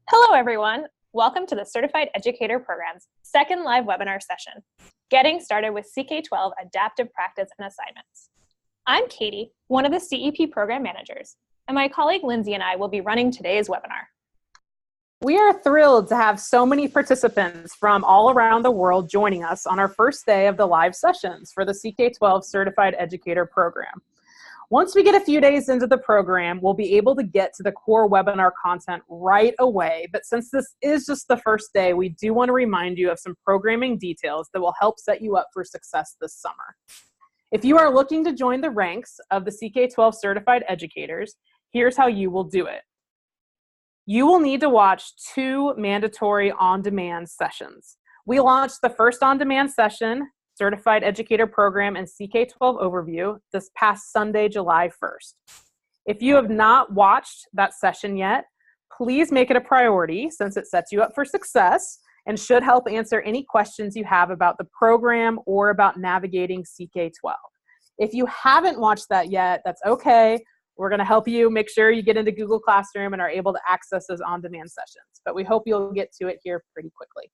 Hello, everyone. Welcome to the Certified Educator Program's second live webinar session, Getting Started with CK12 Adaptive Practice and Assignments. I'm Katie, one of the CEP program managers, and my colleague Lindsay and I will be running today's webinar. We are thrilled to have so many participants from all around the world joining us on our first day of the live sessions for the CK12 Certified Educator Program. Once we get a few days into the program, we'll be able to get to the core webinar content right away. But since this is just the first day, we do want to remind you of some programming details that will help set you up for success this summer. If you are looking to join the ranks of the CK12 Certified Educators, here's how you will do it. You will need to watch 2 mandatory on-demand sessions. We launched the first on-demand session, Certified Educator Program and CK12 Overview, this past Sunday, July 1st. If you have not watched that session yet, please make it a priority since it sets you up for success and should help answer any questions you have about the program or about navigating CK12. If you haven't watched that yet, that's okay. We're going to help you make sure you get into Google Classroom and are able to access those on-demand sessions, but we hope you'll get to it here pretty quickly.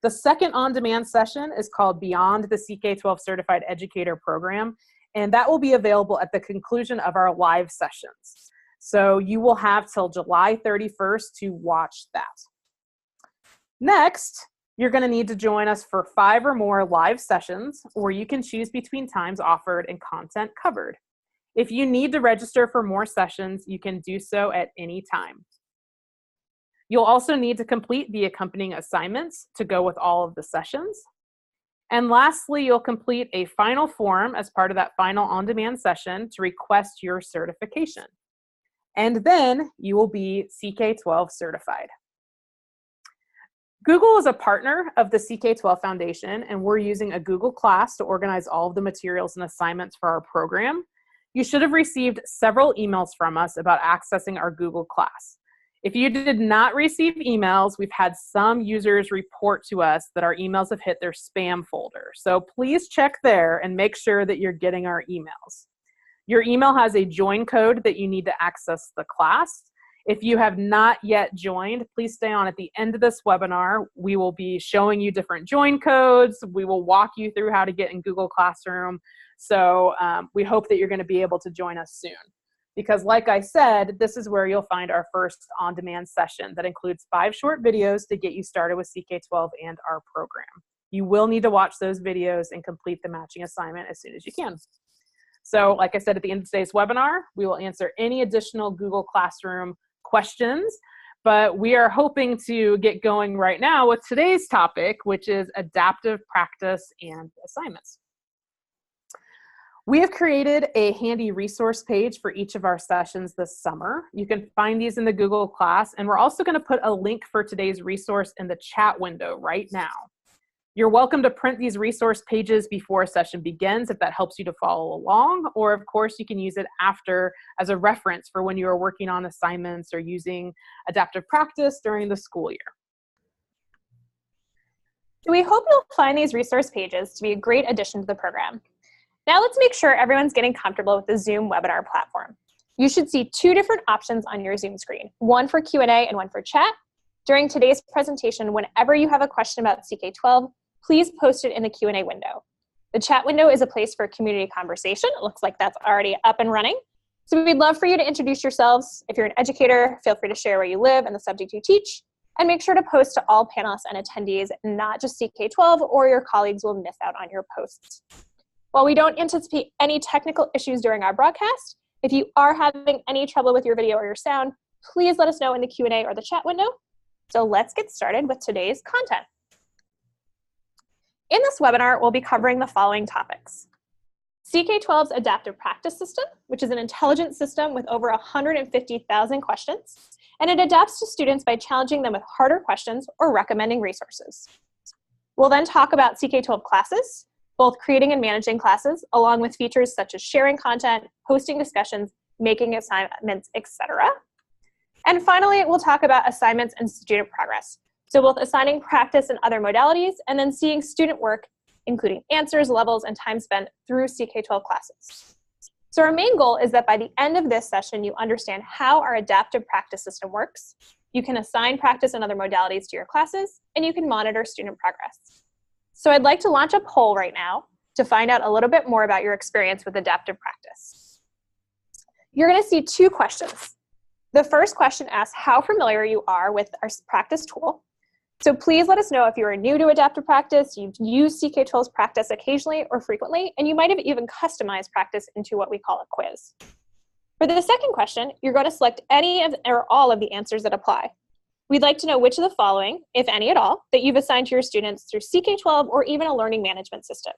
The second on-demand session is called Beyond the CK12 Certified Educator Program, and that will be available at the conclusion of our live sessions. So you will have till July 31st to watch that. Next, you're going to need to join us for 5 or more live sessions, or you can choose between times offered and content covered. If you need to register for more sessions, you can do so at any time. You'll also need to complete the accompanying assignments to go with all of the sessions. And lastly, you'll complete a final form as part of that final on-demand session to request your certification. And then you will be CK12 certified. Google is a partner of the CK12 Foundation, and we're using a Google Class to organize all of the materials and assignments for our program. You should have received several emails from us about accessing our Google Class. If you did not receive emails, we've had some users report to us that our emails have hit their spam folder. So please check there and make sure that you're getting our emails. Your email has a join code that you need to access the class. If you have not yet joined, please stay on at the end of this webinar. We will be showing you different join codes. We will walk you through how to get in Google Classroom. So we hope that you're going to be able to join us soon. Because like I said, this is where you'll find our first on-demand session that includes 5 short videos to get you started with CK12 and our program. You will need to watch those videos and complete the matching assignment as soon as you can. So like I said, at the end of today's webinar, we will answer any additional Google Classroom questions, but we are hoping to get going right now with today's topic, which is adaptive practice and assignments. We have created a handy resource page for each of our sessions this summer. You can find these in the Google Class, and we're also going to put a link for today's resource in the chat window right now. You're welcome to print these resource pages before a session begins if that helps you to follow along, or of course you can use it after as a reference for when you are working on assignments or using adaptive practice during the school year. We hope you'll find these resource pages to be a great addition to the program. Now let's make sure everyone's getting comfortable with the Zoom webinar platform. You should see 2 different options on your Zoom screen, one for Q&A and one for chat. During today's presentation, whenever you have a question about CK12, please post it in the Q&A window. The chat window is a place for community conversation. It looks like that's already up and running. So we'd love for you to introduce yourselves. If you're an educator, feel free to share where you live and the subject you teach. And make sure to post to all panelists and attendees, not just CK12, or your colleagues will miss out on your posts. While we don't anticipate any technical issues during our broadcast, if you are having any trouble with your video or your sound, please let us know in the Q&A or the chat window. So let's get started with today's content. In this webinar, we'll be covering the following topics. CK12's adaptive practice system, which is an intelligent system with over 150,000 questions, and it adapts to students by challenging them with harder questions or recommending resources. We'll then talk about CK12 classes, both creating and managing classes, along with features such as sharing content, hosting discussions, making assignments, etc. And finally, we'll talk about assignments and student progress. So both assigning practice and other modalities, and then seeing student work, including answers, levels, and time spent through CK12 classes. So our main goal is that by the end of this session, you understand how our adaptive practice system works. You can assign practice and other modalities to your classes, and you can monitor student progress. So I'd like to launch a poll right now to find out a little bit more about your experience with adaptive practice. You're going to see two questions. The first question asks how familiar you are with our practice tool. So please let us know if you are new to adaptive practice, you've used CK12's practice occasionally or frequently, and you might have even customized practice into what we call a quiz. For the second question, you're going to select any of or all of the answers that apply. We'd like to know which of the following, if any at all, that you've assigned to your students through CK12 or even a learning management system,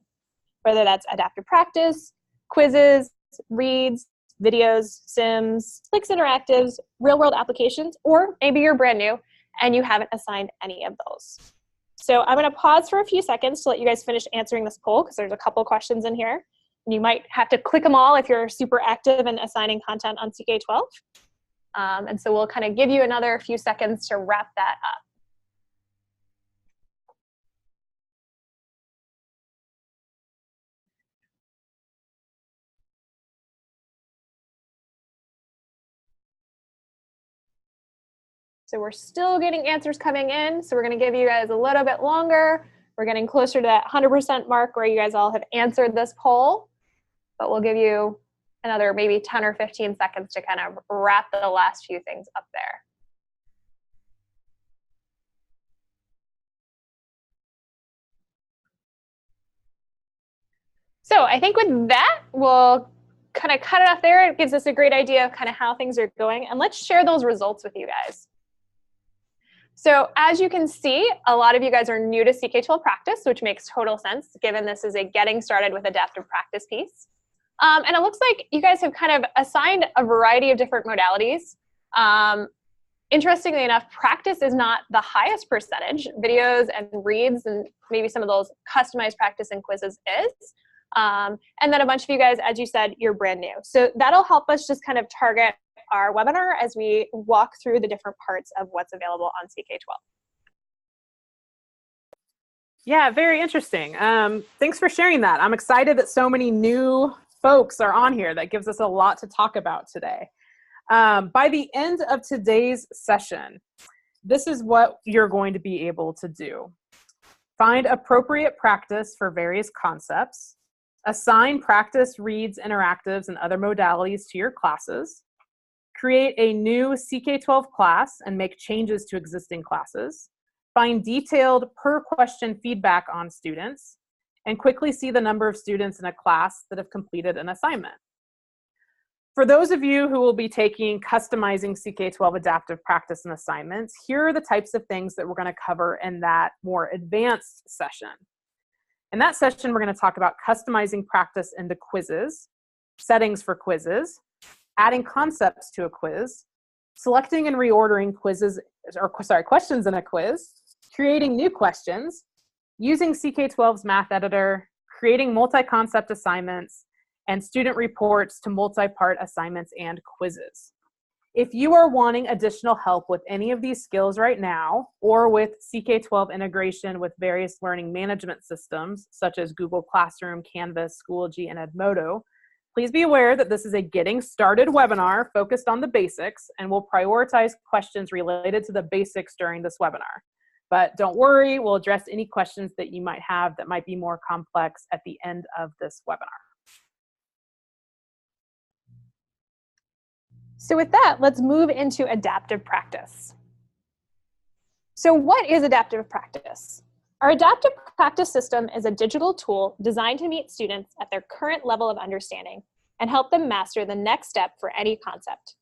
whether that's adaptive practice, quizzes, reads, videos, sims, Clix interactives, real-world applications, or maybe you're brand new and you haven't assigned any of those. So I'm going to pause for a few seconds to let you guys finish answering this poll because there's a couple questions in here. And you might have to click them all if you're super active in assigning content on CK12. And so we'll kind of give you another few seconds to wrap that up. So we're still getting answers coming in. So we're going to give you guys a little bit longer. We're getting closer to that 100% mark where you guys all have answered this poll. But we'll give you another maybe 10 or 15 seconds to kind of wrap the last few things up there. So I think with that, we'll kind of cut it off there. It gives us a great idea of kind of how things are going. And let's share those results with you guys. So as you can see, a lot of you guys are new to CK12 practice, which makes total sense given this is a getting started with adaptive practice piece. And it looks like you guys have kind of assigned a variety of different modalities. Interestingly enough, practice is not the highest percentage. Videos and reads and maybe some of those customized practice and quizzes is. And then a bunch of you guys, as you said, you're brand new. So that'll help us just kind of target our webinar as we walk through the different parts of what's available on CK12. Yeah, very interesting. Thanks for sharing that. I'm excited that so many new folks are on here. That gives us a lot to talk about today. By the end of today's session, this is what you're going to be able to do. Find appropriate practice for various concepts. Assign practice, reads, interactives, and other modalities to your classes. Create a new CK12 class and make changes to existing classes. Find detailed per question feedback on students. And quickly see the number of students in a class that have completed an assignment. For those of you who will be taking customizing CK12 adaptive practice and assignments, here are the types of things that we're going to cover in that more advanced session. In that session, we're going to talk about customizing practice into quizzes, settings for quizzes, adding concepts to a quiz, selecting and reordering questions in a quiz, creating new questions, using CK12's math editor, creating multi-concept assignments, and student reports to multi-part assignments and quizzes. If you are wanting additional help with any of these skills right now, or with CK12 integration with various learning management systems, such as Google Classroom, Canvas, Schoology, and Edmodo, please be aware that this is a getting started webinar focused on the basics, and we'll prioritize questions related to the basics during this webinar. But don't worry, we'll address any questions that you might have that might be more complex at the end of this webinar. So with that, let's move into adaptive practice. So what is adaptive practice? Our adaptive practice system is a digital tool designed to meet students at their current level of understanding and help them master the next step for any concept.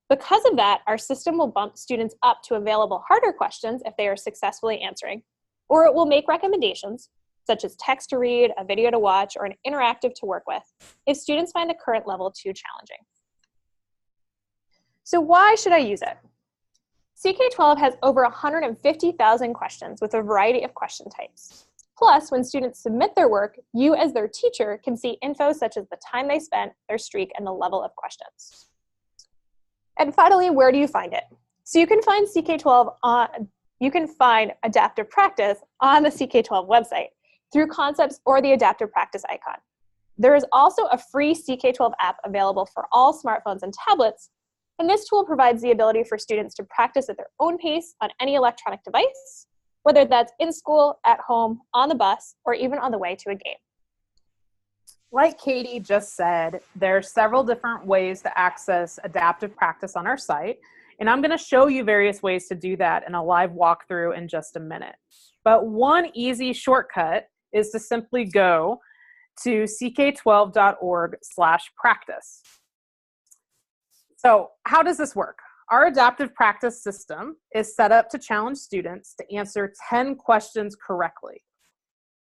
Because of that, our system will bump students up to available harder questions if they are successfully answering, or it will make recommendations, such as text to read, a video to watch, or an interactive to work with, if students find the current level too challenging. So why should I use it? CK12 has over 150,000 questions with a variety of question types. Plus, when students submit their work, you as their teacher can see info such as the time they spent, their streak, and the level of questions. And finally, where do you find it? So you can find adaptive practice on the CK12 website through concepts or the adaptive practice icon. There is also a free CK12 app available for all smartphones and tablets, and this tool provides the ability for students to practice at their own pace on any electronic device, whether that's in school, at home, on the bus, or even on the way to a game. Like Katie just said, there are several different ways to access adaptive practice on our site, and I'm going to show you various ways to do that in a live walkthrough in just a minute. But one easy shortcut is to simply go to ck12.org/practice. So how does this work? Our adaptive practice system is set up to challenge students to answer 10 questions correctly.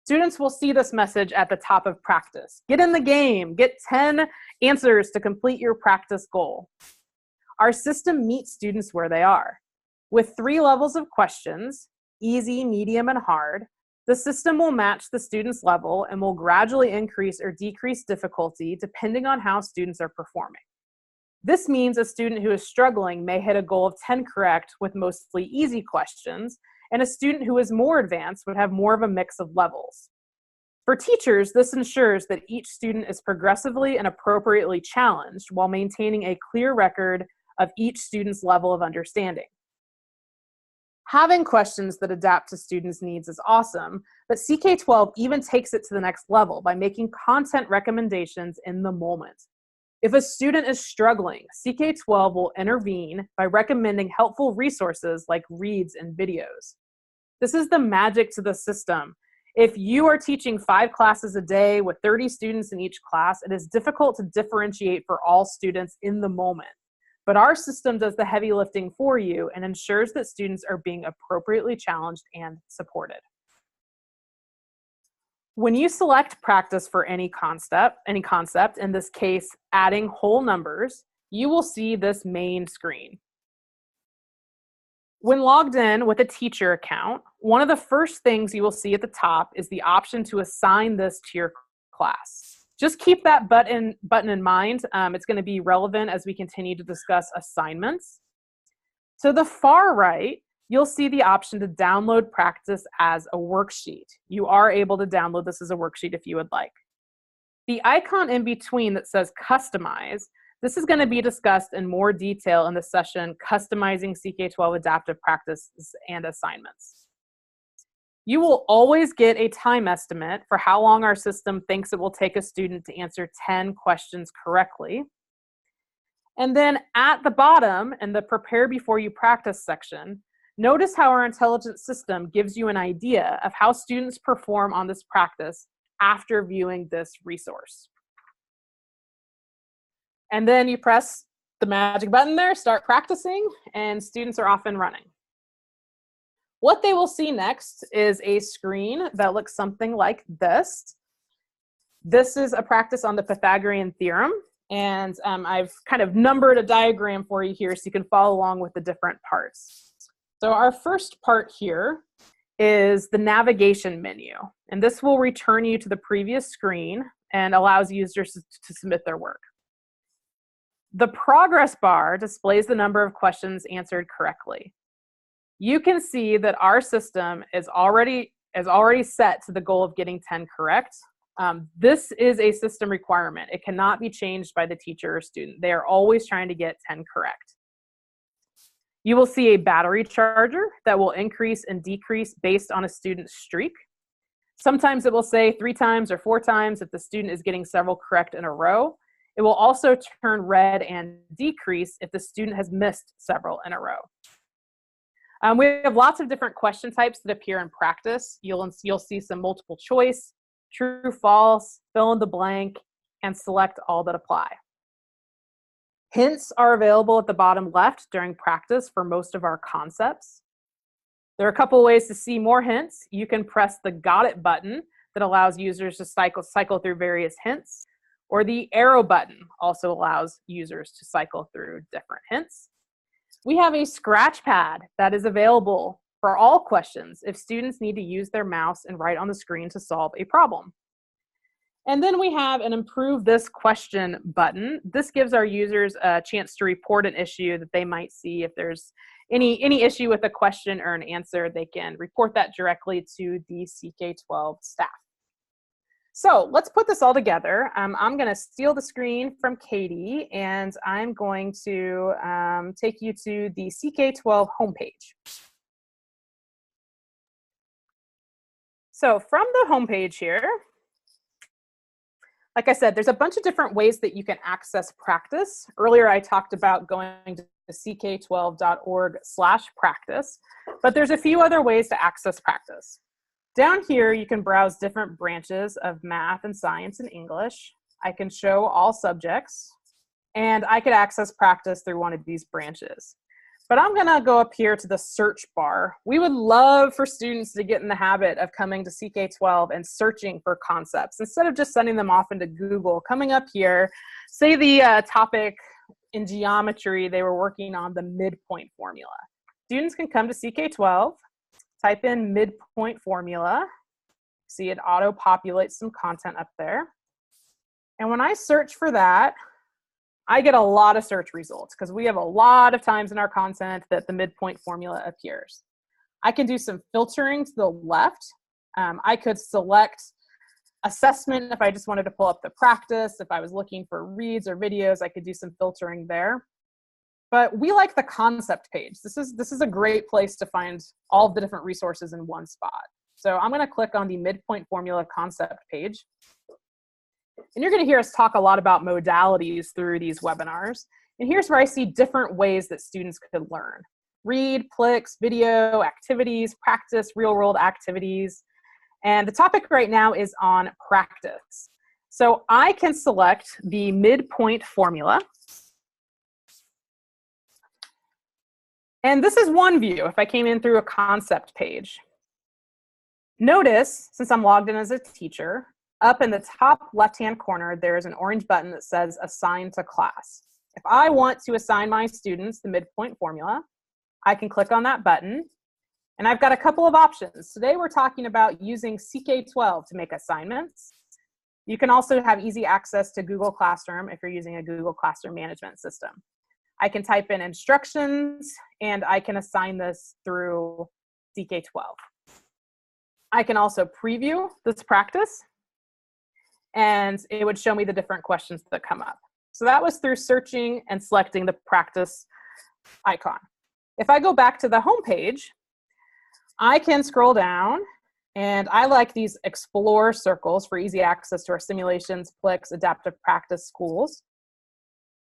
Students will see this message at the top of practice. Get in the game, get 10 answers to complete your practice goal. Our system meets students where they are. With 3 levels of questions, easy, medium, and hard, the system will match the student's level and will gradually increase or decrease difficulty depending on how students are performing. This means a student who is struggling may hit a goal of 10 correct with mostly easy questions, and a student who is more advanced would have more of a mix of levels. For teachers, this ensures that each student is progressively and appropriately challenged while maintaining a clear record of each student's level of understanding. Having questions that adapt to students' needs is awesome, but CK12 even takes it to the next level by making content recommendations in the moment. If a student is struggling, CK12 will intervene by recommending helpful resources like reads and videos. This is the magic to the system. If you are teaching 5 classes a day with 30 students in each class, it is difficult to differentiate for all students in the moment. But our system does the heavy lifting for you and ensures that students are being appropriately challenged and supported. When you select practice for any concept, in this case, adding whole numbers, you will see this main screen. When logged in with a teacher account, one of the first things you will see at the top is the option to assign this to your class. Just keep that button in mind. It's going to be relevant as we continue to discuss assignments. To the far right, you'll see the option to download practice as a worksheet. You are able to download this as a worksheet if you would like. The icon in between that says Customize, this is going to be discussed in more detail in the session Customizing CK12 Adaptive Practices and Assignments. You will always get a time estimate for how long our system thinks it will take a student to answer 10 questions correctly. And then at the bottom in the Prepare Before You Practice section, notice how our intelligent system gives you an idea of how students perform on this practice after viewing this resource. And then you press the magic button there, start practicing, and students are off and running. What they will see next is a screen that looks something like this. This is a practice on the Pythagorean theorem, and I've kind of numbered a diagram for you here so you can follow along with the different parts. So our first part here is the navigation menu, and this will return you to the previous screen and allows users to submit their work. The progress bar displays the number of questions answered correctly. You can see that our system is already set to the goal of getting 10 correct. This is a system requirement. It cannot be changed by the teacher or student. They are always trying to get 10 correct. You will see a battery charger that will increase and decrease based on a student's streak. Sometimes it will say 3 times or 4 times if the student is getting several correct in a row. It will also turn red and decrease if the student has missed several in a row. We have lots of different question types that appear in practice. You'll see some multiple choice, true, false, fill in the blank, and select all that apply. Hints are available at the bottom left during practice for most of our concepts. There are a couple ways to see more hints. You can press the Got It button that allows users to cycle through various hints, or the arrow button also allows users to cycle through different hints. We have a scratch pad that is available for all questions if students need to use their mouse and write on the screen to solve a problem. And then we have an Improve This Question button. This gives our users a chance to report an issue that they might see. If there's any issue with a question or an answer, they can report that directly to the CK12 staff. So let's put this all together. I'm going to steal the screen from Katie, and I'm going to take you to the CK12 homepage. So from the homepage here, like I said, there's a bunch of different ways that you can access practice. Earlier, I talked about going to ck12.org/practice, but there's a few other ways to access practice. Down here, you can browse different branches of math and science and English. I can show all subjects, and I could access practice through one of these branches. But I'm gonna go up here to the search bar. We would love for students to get in the habit of coming to CK12 and searching for concepts. Instead of just sending them off into Google, coming up here, say the topic in geometry, they were working on the midpoint formula. Students can come to CK12, type in midpoint formula, see it auto-populates some content up there. And when I search for that, I get a lot of search results because we have a lot of times in our content that the midpoint formula appears. I can do some filtering to the left. I could select assessment if I just wanted to pull up the practice. If I was looking for reads or videos, I could do some filtering there. But we like the concept page. This is a great place to find all of the different resources in one spot. So I'm going to click on the midpoint formula concept page. And you're going to hear us talk a lot about modalities through these webinars. And here's where I see different ways that students could learn. Read, clicks, video, activities, practice, real-world activities. And the topic right now is on practice. So I can select the midpoint formula. And this is one view if I came in through a concept page. Notice, since I'm logged in as a teacher, up in the top left-hand corner, there's an orange button that says Assign to Class. If I want to assign my students the midpoint formula, I can click on that button. And I've got a couple of options. Today we're talking about using CK12 to make assignments. You can also have easy access to Google Classroom if you're using a Google Classroom management system. I can type in instructions, and I can assign this through CK12. I can also preview this practice, and it would show me the different questions that come up. So that was through searching and selecting the practice icon. If I go back to the home page, I can scroll down, and I like these explore circles for easy access to our simulations, Plix, adaptive practice schools.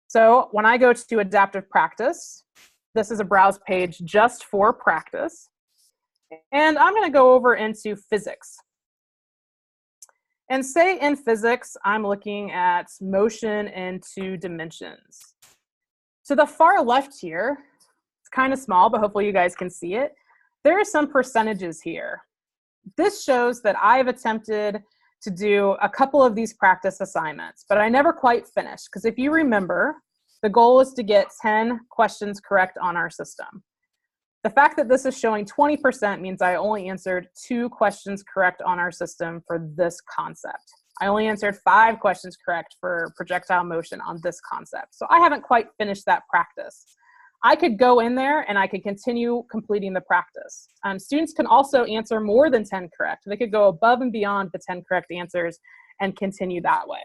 So when I go to adaptive practice, this is a browse page just for practice. And I'm going to go over into physics. And say in physics, I'm looking at motion in 2 dimensions. To the far left here, it's kind of small, but hopefully you guys can see it. There are some percentages here. This shows that I've attempted to do a couple of these practice assignments, but I never quite finished, because if you remember, the goal is to get 10 questions correct on our system. The fact that this is showing 20% means I only answered 2 questions correct on our system for this concept. I only answered 5 questions correct for projectile motion on this concept. So I haven't quite finished that practice. I could go in there and I could continue completing the practice. Students can also answer more than 10 correct. They could go above and beyond the 10 correct answers and continue that way.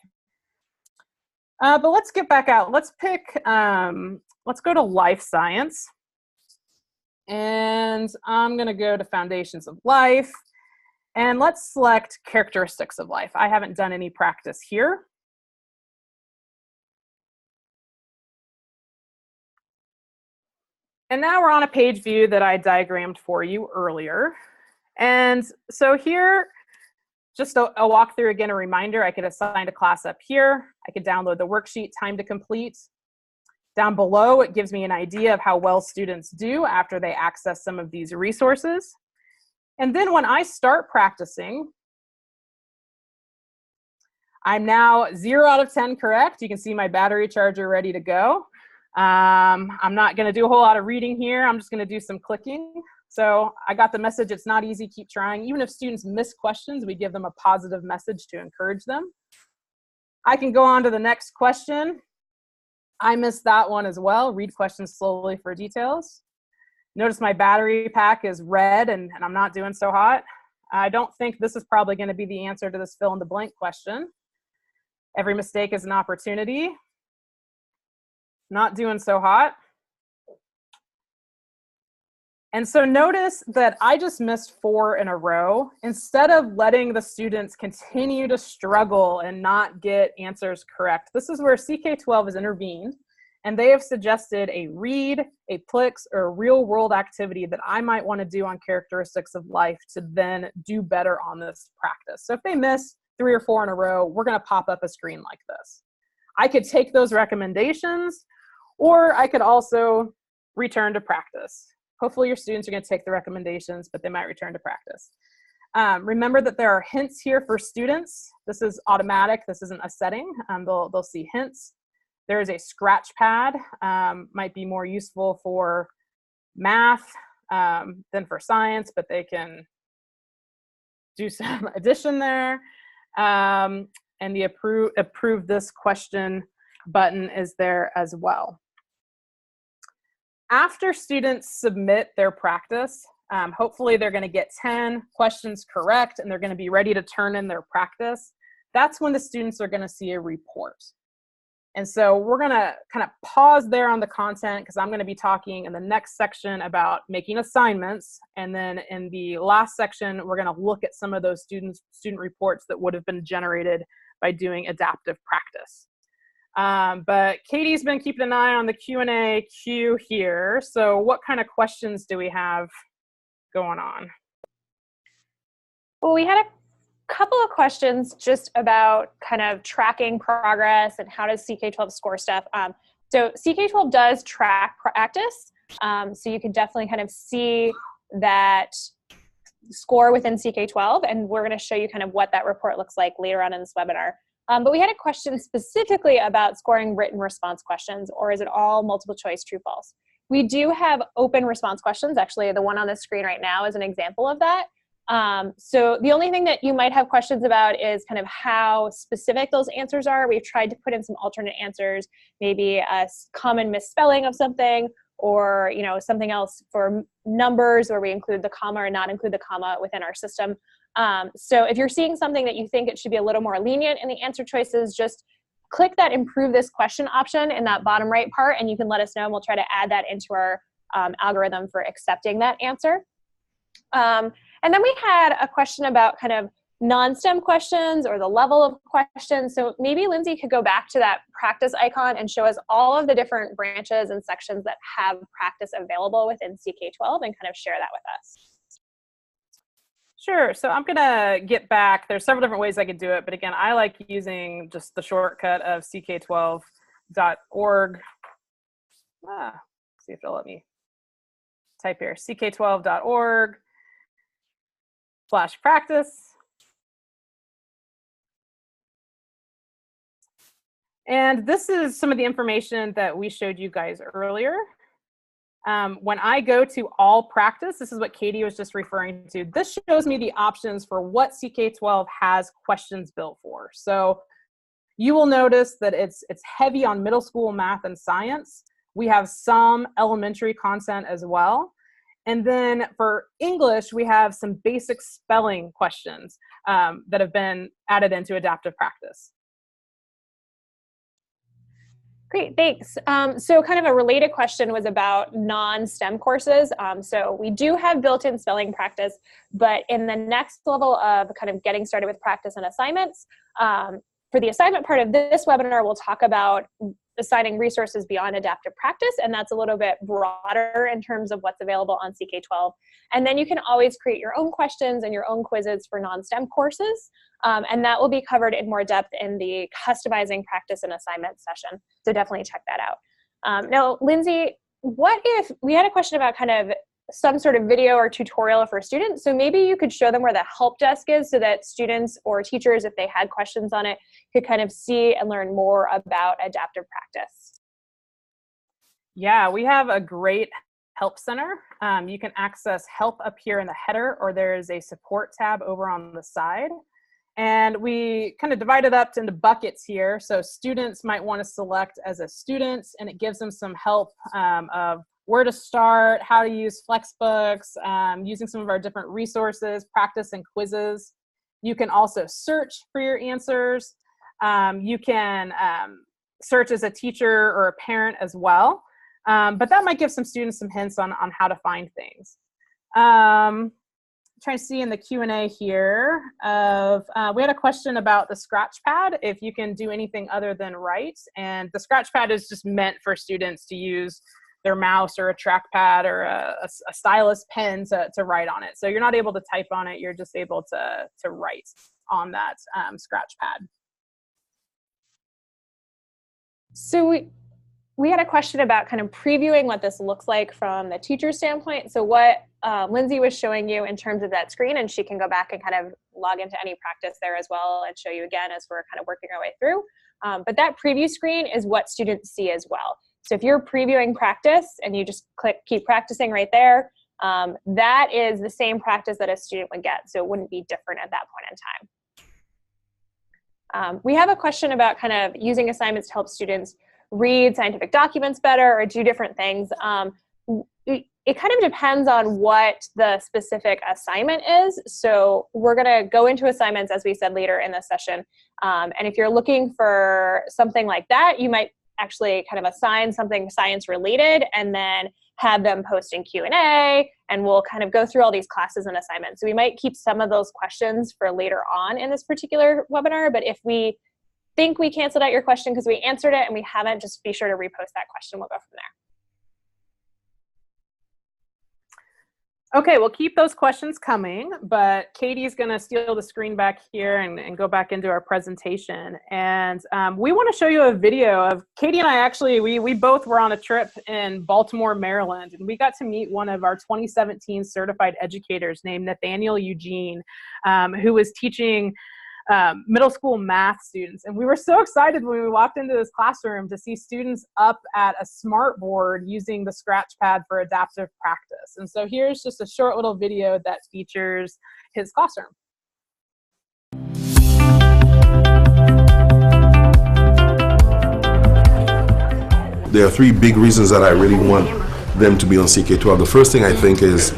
But let's get back out. Let's pick, let's go to life science. And I'm going to go to Foundations of Life. And let's select Characteristics of Life. I haven't done any practice here. And now we're on a page view that I diagrammed for you earlier. And so here, just a walkthrough again, a reminder, I could assign a class up here. I could download the worksheet, time to complete. Down below, it gives me an idea of how well students do after they access some of these resources. And then when I start practicing, I'm now 0 out of 10 correct. You can see my battery charger ready to go. I'm not going to do a whole lot of reading here. I'm just going to do some clicking. So I got the message, it's not easy, keep trying. Even if students miss questions, we give them a positive message to encourage them. I can go on to the next question. I missed that one as well. Read questions slowly for details. Notice my battery pack is red and I'm not doing so hot. I don't think this is probably going to be the answer to this fill in the blank question. Every mistake is an opportunity. Not doing so hot. And so notice that I just missed 4 in a row. Instead of letting the students continue to struggle and not get answers correct, this is where CK12 has intervened, and they have suggested a read, a PLIX, or a real-world activity that I might want to do on characteristics of life to then do better on this practice. So if they miss 3 or 4 in a row, we're going to pop up a screen like this. I could take those recommendations, or I could also return to practice. Hopefully your students are going to take the recommendations, but they might return to practice. Remember that there are hints here for students. This is automatic. This isn't a setting. They'll see hints. There is a scratch pad. Might be more useful for math than for science, but they can do some addition there. And the approve this question button is there as well. After students submit their practice, hopefully they're going to get 10 questions correct and they're going to be ready to turn in their practice. That's when the students are going to see a report. And so we're going to kind of pause there on the content because I'm going to be talking in the next section about making assignments. And then in the last section, we're going to look at some of those student reports that would have been generated by doing adaptive practice. But Katie's been keeping an eye on the Q&A queue here. So what kind of questions do we have going on? Well, we had a couple of questions just about kind of tracking progress and how does CK12 score stuff. So CK12 does track practice. So you can definitely kind of see that score within CK12, and we're going to show you kind of what that report looks like later on in this webinar. But we had a question specifically about scoring written response questions, or is it all multiple choice true false? We do have open response questions. Actually, the one on the screen right now is an example of that. So the only thing that you might have questions about is kind of how specific those answers are. We've tried to put in some alternate answers, maybe a common misspelling of something, or something else for numbers where we include the comma or not include the comma within our system. So if you're seeing something that you think it should be a little more lenient in the answer choices, just click that improve this question option in that bottom right part, and you can let us know, and we'll try to add that into our algorithm for accepting that answer. And then we had a question about kind of non-STEM questions or the level of questions. So maybe Lindsay could go back to that practice icon and show us all of the different branches and sections that have practice available within CK12 and kind of share that with us. Sure. So I'm going to get back. There's several different ways I could do it. But again, I like using just the shortcut of CK12.org. See if they'll let me type here. CK12.org/practice. And this is some of the information that we showed you guys earlier. When I go to all practice, this is what Katie was just referring to. This shows me the options for what CK12 has questions built for. So you will notice that it's heavy on middle school math and science. We have some elementary content as well. And then for English, we have some basic spelling questions that have been added into adaptive practice. Great, thanks. So kind of a related question was about non-STEM courses. So we do have built-in spelling practice, but in the next level of kind of getting started with practice and assignments, for the assignment part of this webinar, we'll talk about assigning resources beyond adaptive practice, and that's a little bit broader in terms of what's available on CK12. And then you can always create your own questions and your own quizzes for non-STEM courses, and that will be covered in more depth in the customizing practice and assignment session, so definitely check that out. Now, Lindsay, what if we had a question about kind of some sort of video or tutorial for students, so maybe you could show them where the help desk is so that students or teachers, if they had questions on it, could kind of see and learn more about adaptive practice. Yeah, we have a great help center. You can access help up here in the header, or there is a support tab over on the side. And we kind of divide it up into buckets here. So students might want to select as a student, and it gives them some help of where to start, how to use Flexbooks, using some of our different resources, practice and quizzes. You can also search for your answers. You can search as a teacher or a parent as well. But that might give some students some hints on how to find things. Trying to see in the Q&A here of, we had a question about the scratch pad, if you can do anything other than write. And the scratch pad is just meant for students to use their mouse or a trackpad or a stylus pen to write on it. So you're not able to type on it, you're just able to write on that scratch pad. So we had a question about kind of previewing what this looks like from the teacher standpoint. So what Lindsay was showing you in terms of that screen, and she can go back and kind of log into any practice there as well and show you again as we're kind of working our way through. But that preview screen is what students see as well. So if you're previewing practice and you just click keep practicing right there, that is the same practice that a student would get. So it wouldn't be different at that point in time. We have a question about kind of using assignments to help students read scientific documents better or do different things. It kind of depends on what the specific assignment is. So we're going to go into assignments, as we said, later in the session. And if you're looking for something like that, you might actually kind of assign something science related and then have them post in Q&A, and we'll kind of go through all these classes and assignments. So we might keep some of those questions for later on in this particular webinar, but if we think we canceled out your question because we answered it and we haven't, just be sure to repost that question. We'll go from there. Okay, we'll keep those questions coming, but Katie's going to steal the screen back here and go back into our presentation. And we want to show you a video of Katie and I actually, we both were on a trip in Baltimore, Maryland, and we got to meet one of our 2017 certified educators named Nathaniel Eugene, who was teaching middle school math students. And we were so excited when we walked into this classroom to see students up at a smart board using the scratch pad for adaptive practice. And so here's just a short little video that features his classroom. There are three big reasons that I really want them to be on CK12. The first thing I think is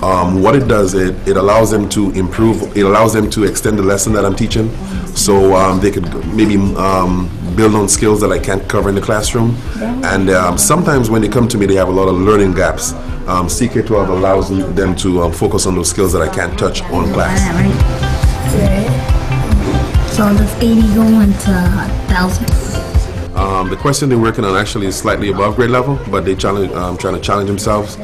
what it does, it allows them to improve, it allows them to extend the lesson that I'm teaching, so they could maybe build on skills that I can't cover in the classroom. And sometimes when they come to me, they have a lot of learning gaps. CK12 allows them to focus on those skills that I can't touch on class. So does 80 go into 1,000? The question they're working on actually is slightly above grade level, but they trying to challenge themselves.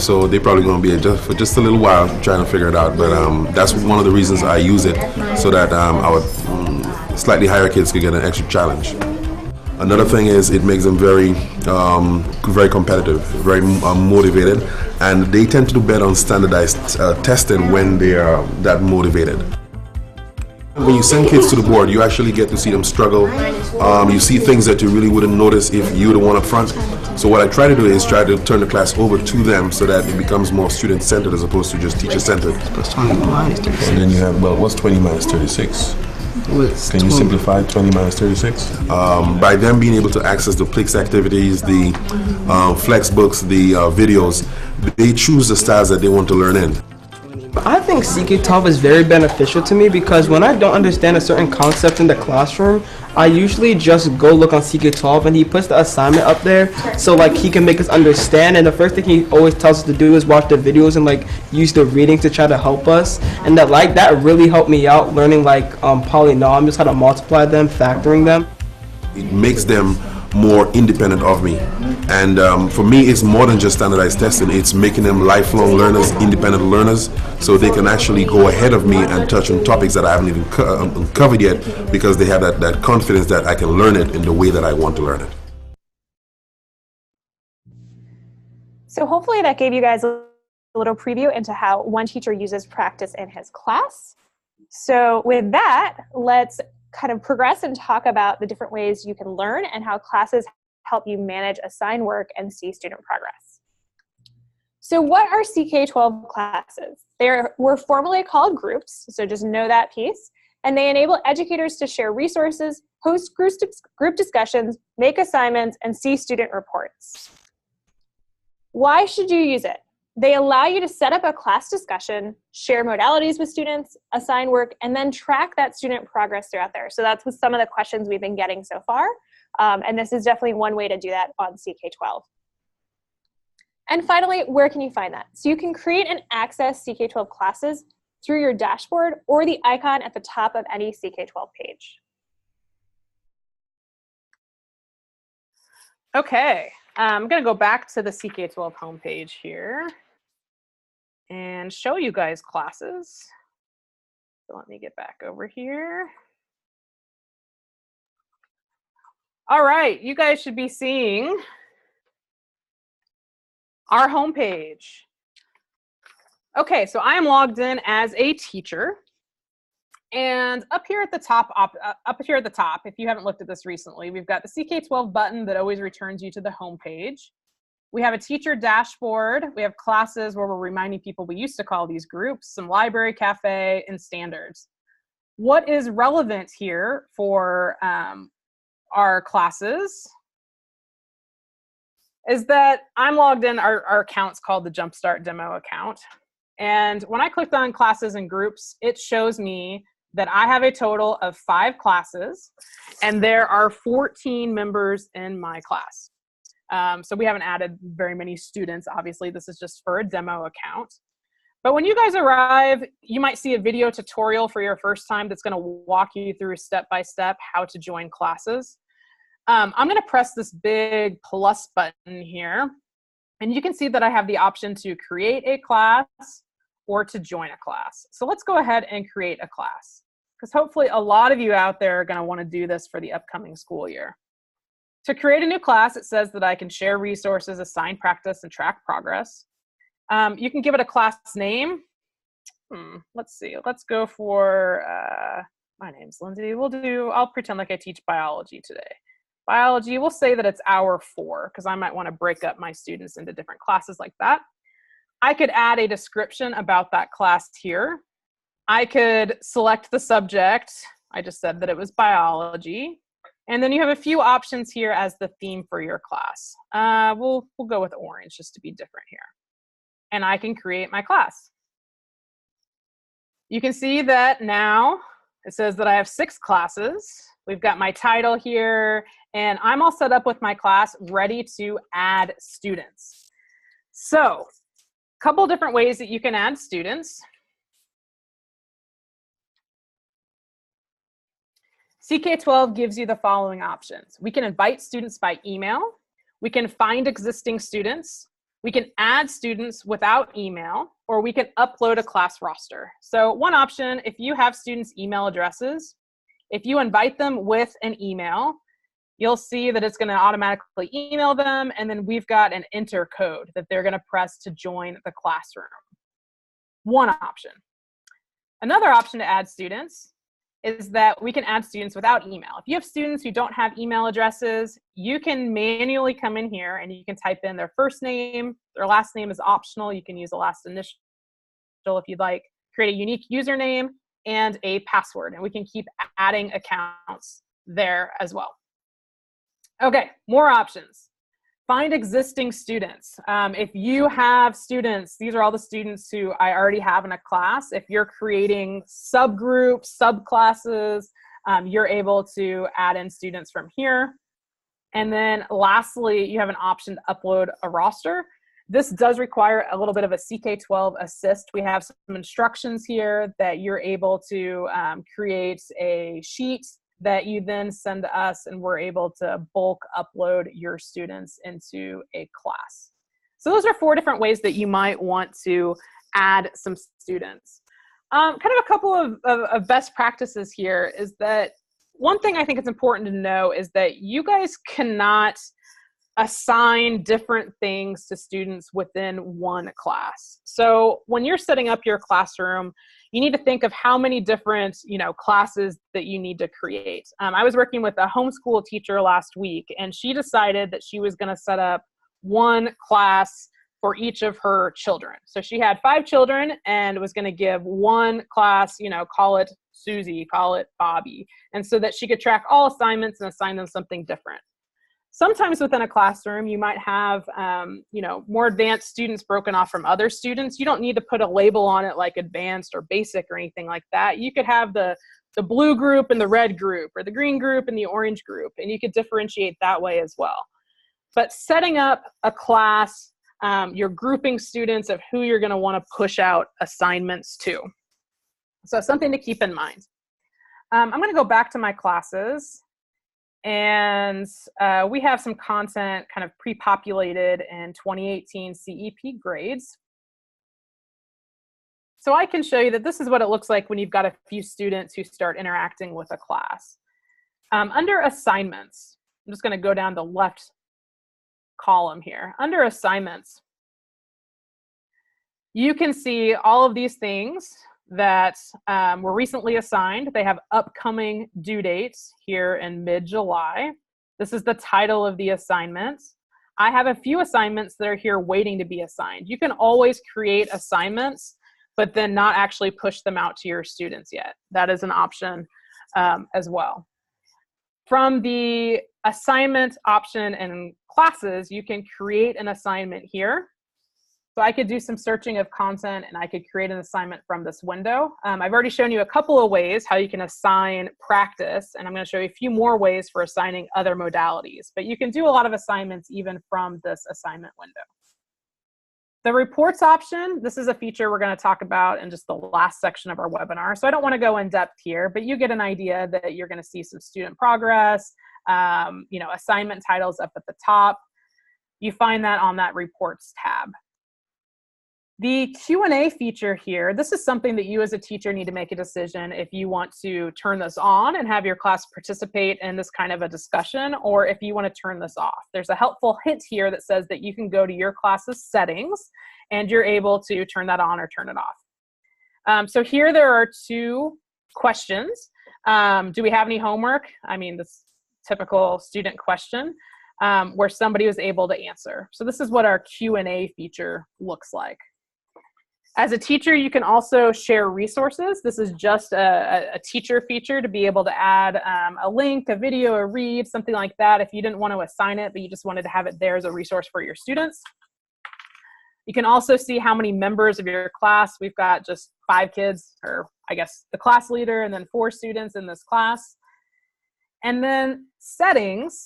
So they're probably going to be for just a little while trying to figure it out. But that's one of the reasons I use it, so that our slightly higher kids could get an extra challenge. Another thing is it makes them very competitive, very motivated, and they tend to do better on standardized testing when they are that motivated. When you send kids to the board, you actually get to see them struggle. You see things that you really wouldn't notice if you're the one up front. So what I try to do is try to turn the class over to them so that it becomes more student-centered as opposed to just teacher-centered. Plus 20 minus 36. And then you have, well, what's 20 minus 36? Can you simplify 20 minus 36? By them being able to access the Plix activities, the Flexbooks, the videos, they choose the styles that they want to learn in. I think CK12 is very beneficial to me because when I don't understand a certain concept in the classroom, I usually just go look on CK12 and he puts the assignment up there so like he can make us understand, and the first thing he always tells us to do is watch the videos and like use the reading to try to help us, and that really helped me out learning like polynomials, how to multiply them, factoring them. It makes them more independent of me, and for me it's more than just standardized testing. It's making them lifelong learners, independent learners, so they can actually go ahead of me and touch on topics that I haven't even covered yet, because they have that confidence that I can learn it in the way that I want to learn it. So hopefully that gave you guys a little preview into how one teacher uses practice in his class. So with that, let's kind of progress and talk about the different ways you can learn and how classes help you manage assigned work and see student progress. So what are CK12 classes? They were formerly called groups, so just know that piece, and they enable educators to share resources, host group discussions, make assignments, and see student reports. Why should you use it? They allow you to set up a class discussion, share modalities with students, assign work, and then track that student progress throughout there. So that's some of the questions we've been getting so far. And this is definitely one way to do that on CK12. And finally, where can you find that? So you can create and access CK12 classes through your dashboard or the icon at the top of any CK12 page. Okay, I'm going to go back to the CK12 homepage here and show you guys classes. So let me get back over here. All right, you guys should be seeing our homepage. Okay, so I am logged in as a teacher. And up here at the top, if you haven't looked at this recently, we've got the CK12 button that always returns you to the home page. We have a teacher dashboard. We have classes where we're reminding people we used to call these groups, some library, cafe, and standards. What is relevant here for our classes is that I'm logged in, our account's called the Jumpstart Demo account. And when I clicked on classes and groups, it shows me that I have a total of 5 classes, and there are 14 members in my class. So we haven't added very many students. Obviously, this is just for a demo account. But when you guys arrive, you might see a video tutorial for your first time that's going to walk you through step-by-step how to join classes. I'm going to press this big plus button here, and you can see that I have the option to create a class or to join a class. So let's go ahead and create a class, because hopefully a lot of you out there are going to want to do this for the upcoming school year. To create a new class, it says that I can share resources, assign practice, and track progress. You can give it a class name. Let's see. Let's go for, my name's Lindsay. I'll pretend like I teach biology today. Biology, we'll say that it's hour 4, because I might want to break up my students into different classes like that. I could add a description about that class here. I could select the subject. I just said that it was biology. And then you have a few options here as the theme for your class. We'll go with orange just to be different here. And I can create my class. You can see that now it says that I have 6 classes. We've got my title here, and I'm all set up with my class ready to add students. So, a couple different ways that you can add students. CK12 gives you the following options. We can invite students by email. We can find existing students. We can add students without email, or we can upload a class roster. So one option, if you have students' email addresses, if you invite them with an email, you'll see that it's going to automatically email them, and then we've got an enter code that they're going to press to join the classroom. One option. Another option to add students is that we can add students without email. If you have students who don't have email addresses, you can manually come in here and you can type in their first name. Their last name is optional. You can use the last initial if you'd like. Create a unique username and a password, and we can keep adding accounts there as well. Okay, more options. Find existing students. If you have students, these are all the students who I already have in a class. If you're creating subgroups, subclasses, you're able to add in students from here. And then lastly, you have an option to upload a roster. This does require a little bit of a CK12 assist. We have some instructions here that you're able to create a sheet that you then send to us, and we're able to bulk upload your students into a class. So those are 4 different ways that you might want to add some students. Kind of a couple of best practices here is that one thing I think it's important to know is that you guys cannot assign different things to students within one class. So when you're setting up your classroom, you need to think of how many different, classes that you need to create. I was working with a homeschool teacher last week, and she decided that she was going to set up one class for each of her children. So she had 5 children and was going to give one class, call it Susie, call it Bobby, and so that she could track all assignments and assign them something different. Sometimes within a classroom, you might have, more advanced students broken off from other students. You don't need to put a label on it like advanced or basic or anything like that. You could have the blue group and the red group, or the green group and the orange group, and you could differentiate that way as well. But setting up a class, you're grouping students of who you're going to want to push out assignments to. So something to keep in mind. I'm going to go back to my classes. And we have some content kind of pre-populated in 2018 CEP grades. So I can show you that this is what it looks like when you've got a few students who start interacting with a class. Under assignments, I'm just going to go down the left column here. Under assignments, you can see all of these things that were recently assigned. They have upcoming due dates here in mid-July. This is the title of the assignments. I have a few assignments that are here waiting to be assigned. You can always create assignments, but then not actually push them out to your students yet. That is an option as well. From the assignment option in classes, you can create an assignment here. So I could do some searching of content and I could create an assignment from this window. I've already shown you a couple of ways how you can assign practice, and I'm going to show you a few more ways for assigning other modalities. But you can do a lot of assignments even from this assignment window. The reports option, this is a feature we're going to talk about in just the last section of our webinar. So I don't want to go in depth here, but you get an idea that you're going to see some student progress, assignment titles up at the top. You find that on that reports tab. The Q&A feature here, this is something that you as a teacher need to make a decision if you want to turn this on and have your class participate in this kind of a discussion, or if you want to turn this off. There's a helpful hint here that says that you can go to your class's settings and you're able to turn that on or turn it off. So here there are two questions. Do we have any homework? I mean, this typical student question where somebody was able to answer. So this is what our Q&A feature looks like. As a teacher, you can also share resources. This is just a teacher feature to be able to add a link, a video, a read, something like that if you didn't want to assign it, but you just wanted to have it there as a resource for your students. You can also see how many members of your class. We've got just 5 kids, or I guess the class leader, and then 4 students in this class. And then settings,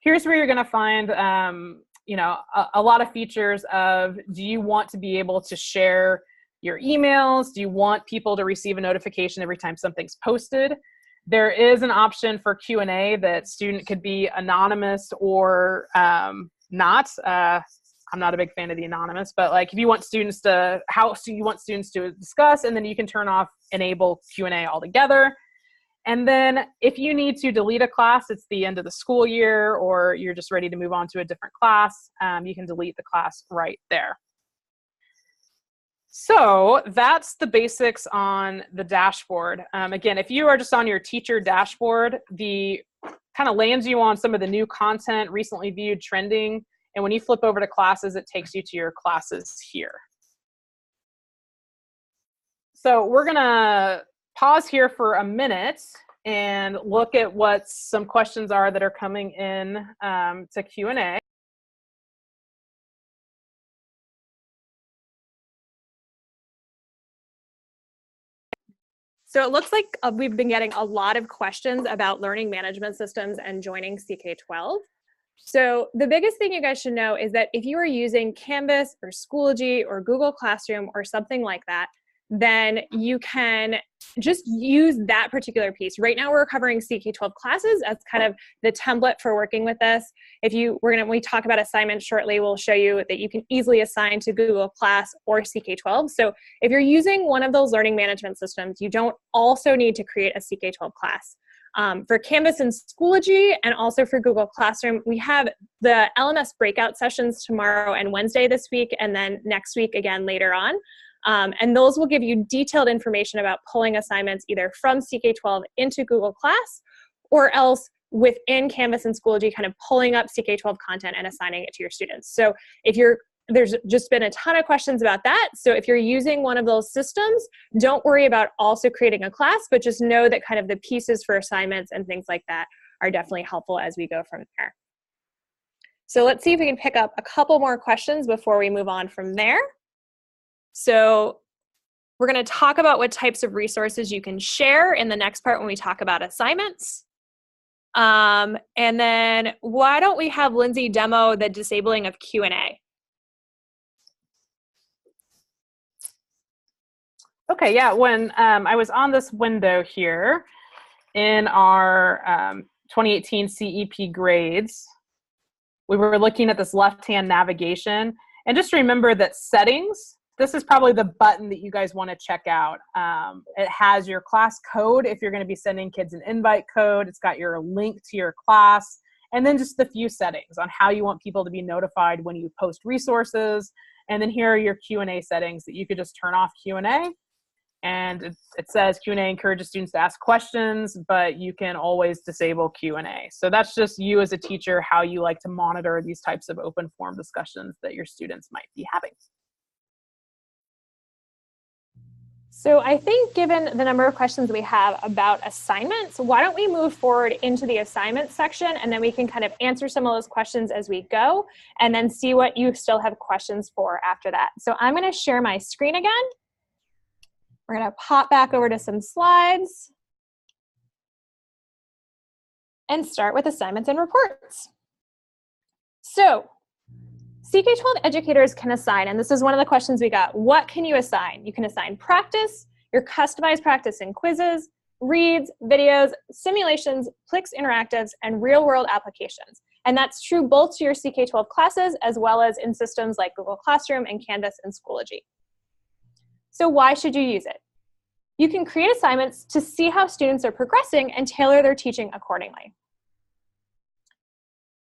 here's where you're going to find a lot of features of, do you want to be able to share your emails? Do you want people to receive a notification every time something's posted? There is an option for Q&A that student could be anonymous or not. I'm not a big fan of the anonymous, but like if you want students to, how you want students to discuss, and then you can turn off enable Q&A altogether. And then if you need to delete a class, it's the end of the school year, or you're just ready to move on to a different class, you can delete the class right there. So that's the basics on the dashboard. Again, if you are just on your teacher dashboard, the kind of lands you on some of the new content, recently viewed, trending, and when you flip over to classes, it takes you to your classes here. So we're gonna pause here for a minute and look at what some questions are that are coming in to Q&A. So it looks like we've been getting a lot of questions about learning management systems and joining CK12. So the biggest thing you guys should know is that if you are using Canvas or Schoology or Google Classroom or something like that, then you can just use that particular piece. Right now we're covering CK12 classes as kind of the template for working with this. When we talk about assignments shortly, we'll show you that you can easily assign to Google Class or CK12. So if you're using one of those learning management systems, you don't also need to create a CK12 class. For Canvas and Schoology, and also for Google Classroom, we have the LMS breakout sessions tomorrow and Wednesday this week, and then next week again later on. And those will give you detailed information about pulling assignments either from CK12 into Google Class, or else within Canvas and Schoology, kind of pulling up CK12 content and assigning it to your students. So there's just been a ton of questions about that. So if you're using one of those systems, don't worry about also creating a class, but just know that kind of the pieces for assignments and things like that are definitely helpful as we go from there. So let's see if we can pick up a couple more questions before we move on from there. So we're going to talk about what types of resources you can share in the next part when we talk about assignments. And then why don't we have Lindsay demo the disabling of Q&A? Okay, yeah, when I was on this window here in our 2018 CEP grades, we were looking at this left-hand navigation. And just remember that settings, this is probably the button that you guys want to check out. It has your class code if you're going to be sending kids an invite code. It's got your link to your class, and then just a few settings on how you want people to be notified when you post resources. And then here are your Q&A settings that you could just turn off Q&A. And it says Q&A encourages students to ask questions, but you can always disable Q&A. So that's just you as a teacher, how you like to monitor these types of open forum discussions that your students might be having. So I think given the number of questions we have about assignments, why don't we move forward into the assignment section, and then we can kind of answer some of those questions as we go, and then see what you still have questions for after that. So I'm going to share my screen again. We're going to pop back over to some slides and start with assignments and reports. So CK12 educators can assign, and this is one of the questions we got, what can you assign? You can assign practice, your customized practice and quizzes, reads, videos, simulations, Plix interactives, and real-world applications. And that's true both to your CK12 classes as well as in systems like Google Classroom and Canvas and Schoology. So why should you use it? You can create assignments to see how students are progressing and tailor their teaching accordingly.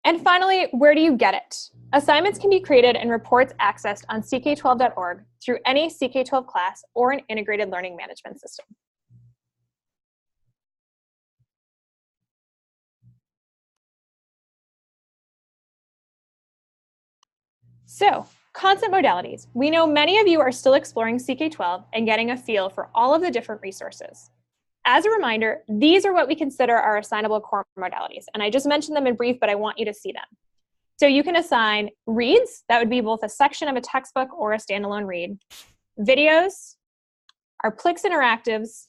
And finally, where do you get it? Assignments can be created and reports accessed on CK12.org through any CK12 class or an integrated learning management system. So, content modalities. We know many of you are still exploring CK12 and getting a feel for all of the different resources. As a reminder, these are what we consider our assignable core modalities. And I just mentioned them in brief, but I want you to see them. So you can assign reads, that would be both a section of a textbook or a standalone read, videos, our Plix interactives,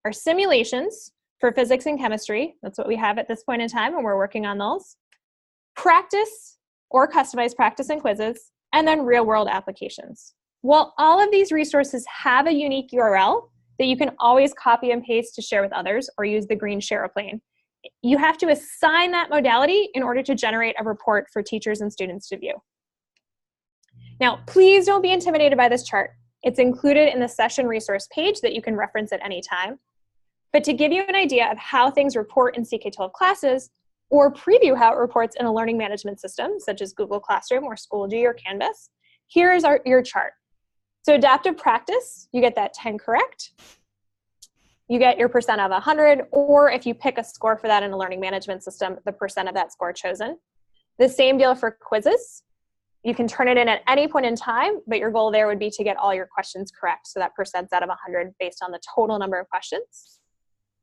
our simulations for physics and chemistry, that's what we have at this point in time, and we're working on those, practice or customized practice and quizzes, and then real-world applications. While all of these resources have a unique URL that you can always copy and paste to share with others or use the green ShareAplane, you have to assign that modality in order to generate a report for teachers and students to view. Now, please don't be intimidated by this chart. It's included in the session resource page that you can reference at any time. But to give you an idea of how things report in CK12 classes, or preview how it reports in a learning management system, such as Google Classroom or Schoology or Canvas, here's your chart. So adaptive practice, you get that 10 correct. You get your percent of 100, or if you pick a score for that in a learning management system, the percent of that score chosen. The same deal for quizzes. You can turn it in at any point in time, but your goal there would be to get all your questions correct. So that percent's out of 100 based on the total number of questions.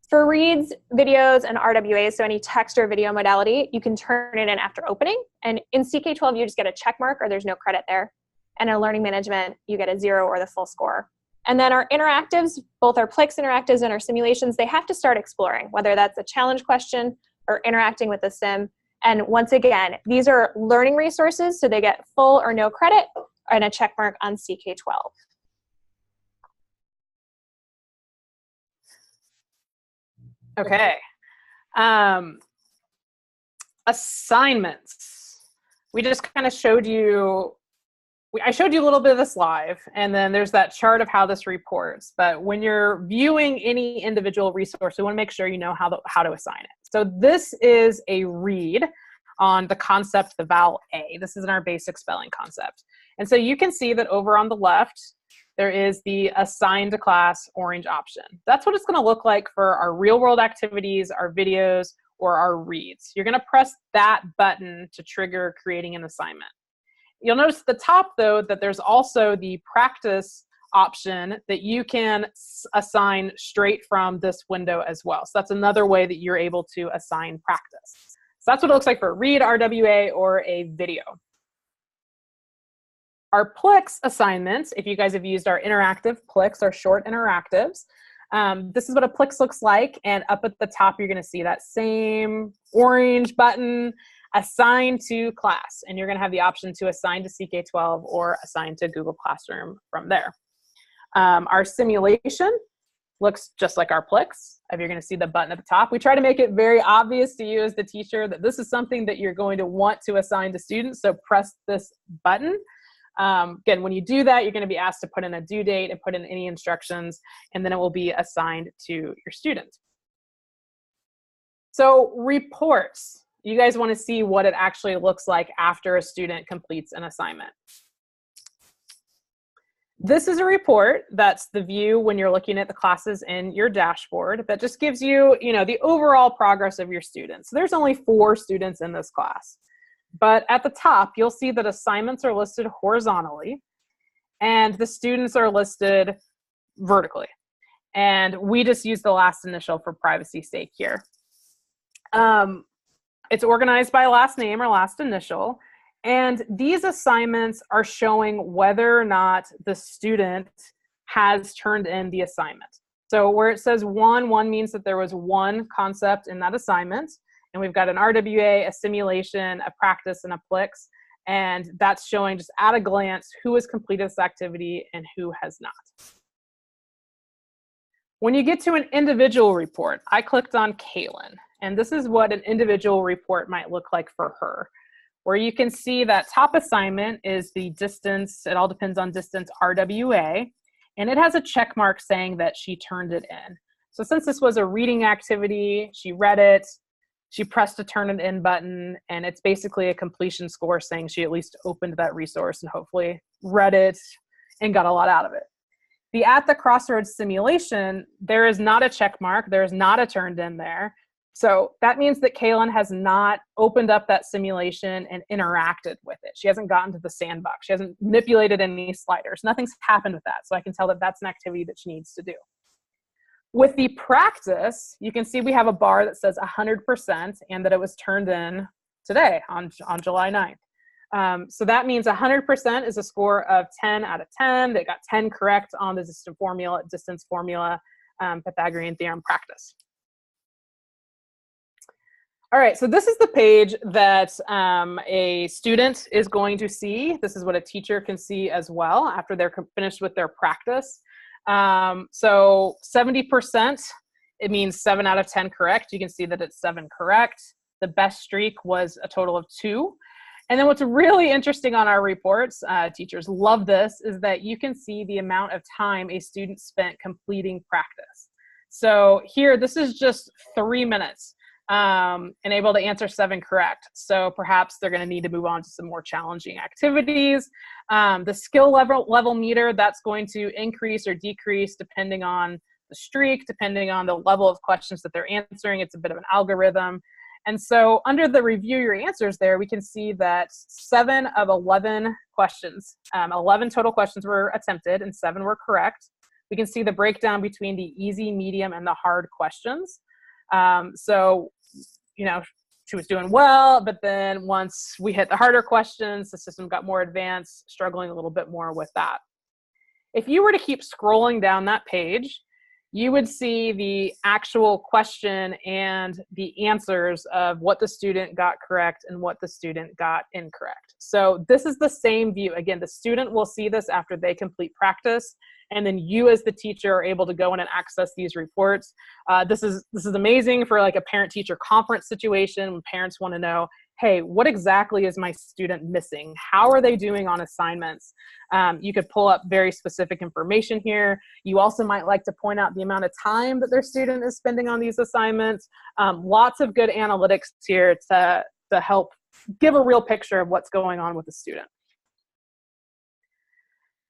For reads, videos, and RWAs, so any text or video modality, you can turn it in after opening. And in CK12, you just get a check mark or there's no credit there. And in learning management, you get a 0 or the full score. And then our interactives, both our Plix interactives and our simulations, they have to start exploring, whether that's a challenge question or interacting with the sim. And once again, these are learning resources, so they get full or no credit and a check mark on CK12. Okay. Assignments. We just kind of showed you, I showed you a little bit of this live, and then there's that chart of how this reports. But when you're viewing any individual resource, we want to make sure you know how to assign it. So this is a read on the concept, the vowel A. This is in our basic spelling concept. And so you can see that over on the left, there is the assign to class orange option. That's what it's going to look like for our real world activities, our videos, or our reads. You're going to press that button to trigger creating an assignment. You'll notice at the top, though, that there's also the practice option that you can assign straight from this window as well. So that's another way that you're able to assign practice. that's what it looks like for read, RWA, or a video. Our Plix assignments, if you guys have used our interactive Plix, our short interactives, this is what a Plix looks like. And up at the top, you're going to see that same orange button, assign to class. And you're going to have the option to assign to CK12 or assign to Google Classroom from there. Our simulation looks just like our Plix. You're going to see the button at the top. We try to make it very obvious to you as the teacher that this is something that you're going to want to assign to students. So press this button. Again, when you do that, you're going to be asked to put in a due date and put in any instructions, and then it will be assigned to your student. So reports. You guys want to see what it actually looks like after a student completes an assignment. This is a report. That's the view when you're looking at the classes in your dashboard that just gives you, the overall progress of your students. So there's only 4 students in this class. But at the top, you'll see that assignments are listed horizontally and the students are listed vertically. And we just use the last initial for privacy's sake here. It's organized by last name or last initial. And these assignments are showing whether or not the student has turned in the assignment. So where it says 1 means that there was 1 concept in that assignment. And we've got an RWA, a simulation, a practice, and a Plix. And that's showing just at a glance who has completed this activity and who has not. When you get to an individual report, I clicked on Kaylin. And this is what an individual report might look like for her, where you can see that top assignment is the distance. It all depends on distance RWA. And it has a check mark saying that she turned it in. So since this was a reading activity, she read it. She pressed a turn it in button, and it's basically a completion score saying she at least opened that resource and hopefully read it and got a lot out of it. The At the Crossroads simulation, there is not a check mark. There is not a turned in there. So that means that Kaylin has not opened up that simulation and interacted with it. She hasn't gotten to the sandbox. She hasn't manipulated any sliders. Nothing's happened with that. So I can tell that that's an activity that she needs to do. With the practice, you can see we have a bar that says 100% and that it was turned in today on July 9th. So that means 100% is a score of 10 out of 10. They got 10 correct on the distance formula, Pythagorean theorem practice. All right, so this is the page that a student is going to see. This is what a teacher can see as well after they're finished with their practice. So 70%, it means 7 out of 10 correct. You can see that it's 7 correct. The best streak was a total of 2. And then what's really interesting on our reports, teachers love this, is that you can see the amount of time a student spent completing practice. So here, this is just 3 minutes and able to answer 7 correct. So perhaps they're going to need to move on to some more challenging activities. The skill level meter, that's going to increase or decrease depending on the streak, depending on the level of questions that they're answering. It's a bit of an algorithm. And so under the review your answers there, we can see that 7 of 11 questions, 11 total questions were attempted and 7 were correct. We can see the breakdown between the easy, medium, and the hard questions. So, she was doing well, but then once we hit the harder questions, the system got more advanced, struggling a little bit more with that. If you were to keep scrolling down that page, you would see the actual question and the answers of what the student got correct and what the student got incorrect. So this is the same view. Again, the student will see this after they complete practice, and then you as the teacher are able to go in and access these reports. This is amazing for like a parent-teacher conference situation when parents want to know, hey, what exactly is my student missing? How are they doing on assignments? You could pull up very specific information here. You also might like to point out the amount of time that their student is spending on these assignments. Lots of good analytics here to help give a real picture of what's going on with the student.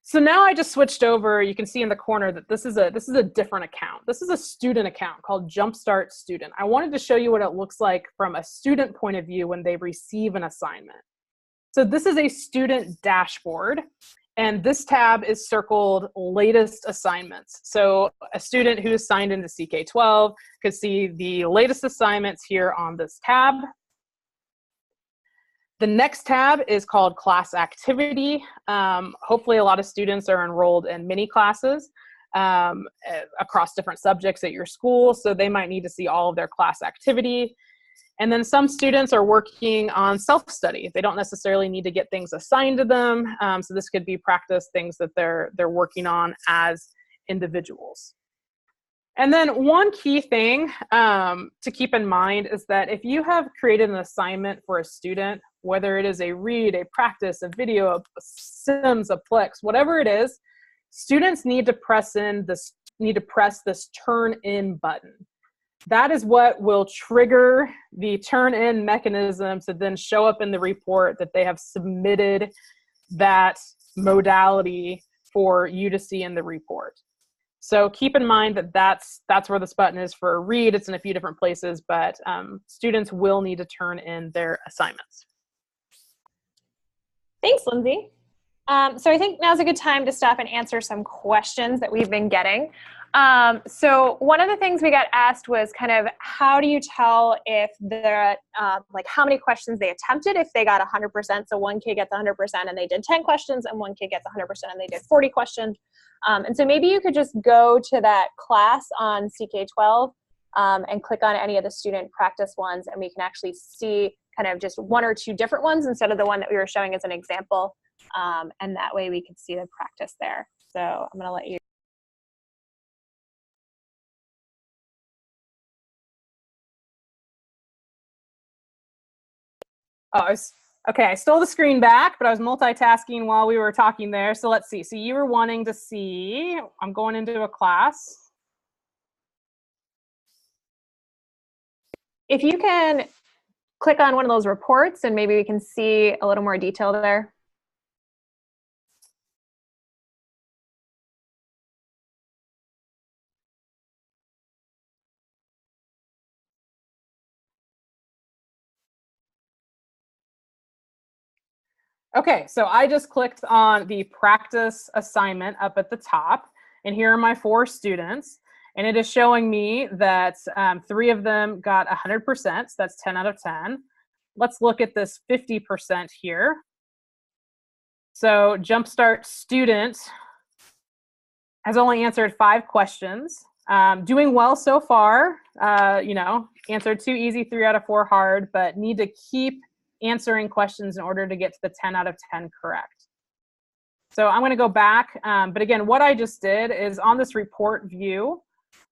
So now I just switched over. You can see in the corner that this is a different account. This is a student account called Jumpstart Student. I wanted to show you what it looks like from a student point of view when they receive an assignment. So this is a student dashboard, and this tab is circled latest assignments. So a student who is signed into CK12 could see the latest assignments here on this tab. The next tab is called class activity. Hopefully a lot of students are enrolled in mini classes across different subjects at your school, so they might need to see all of their class activity. And then some students are working on self-study. They don't necessarily need to get things assigned to them, so this could be practice things that they're working on as individuals. And then one key thing to keep in mind is that if you have created an assignment for a student, whether it is a read, a practice, a video, a Sims, a Plex, whatever it is, students need to press this turn in button. That is what will trigger the turn in mechanism to then show up in the report that they have submitted that modality for you to see in the report. So keep in mind that that's where this button is for a read. It's in a few different places, but students will need to turn in their assignments. Thanks, Lindsay. So I think now's a good time to stop and answer some questions that we've been getting. So one of the things we got asked was kind of how do you tell if the like how many questions they attempted if they got 100%. So one kid gets 100% and they did 10 questions, and one kid gets 100% and they did 40 questions. And so maybe you could just go to that class on CK12 and click on any of the student practice ones, and we can actually see kind of just one or two different ones instead of the one that we were showing as an example. And that way we could see the practice there. So I'm going to let you. Oh, okay, I stole the screen back, but I was multitasking while we were talking there. So let's see. So you were wanting to see, I'm going into a class. If you can click on one of those reports and maybe we can see a little more detail there. Okay, so I just clicked on the practice assignment up at the top, and here are my 4 students, and it is showing me that 3 of them got 100%, so that's 10 out of 10. Let's look at this 50% here. So Jumpstart student has only answered 5 questions. Doing well so far, you know, answered 2 easy, 3 out of 4 hard, but need to keep answering questions in order to get to the 10 out of 10 correct. So I'm going to go back, but again, what I just did is on this report view,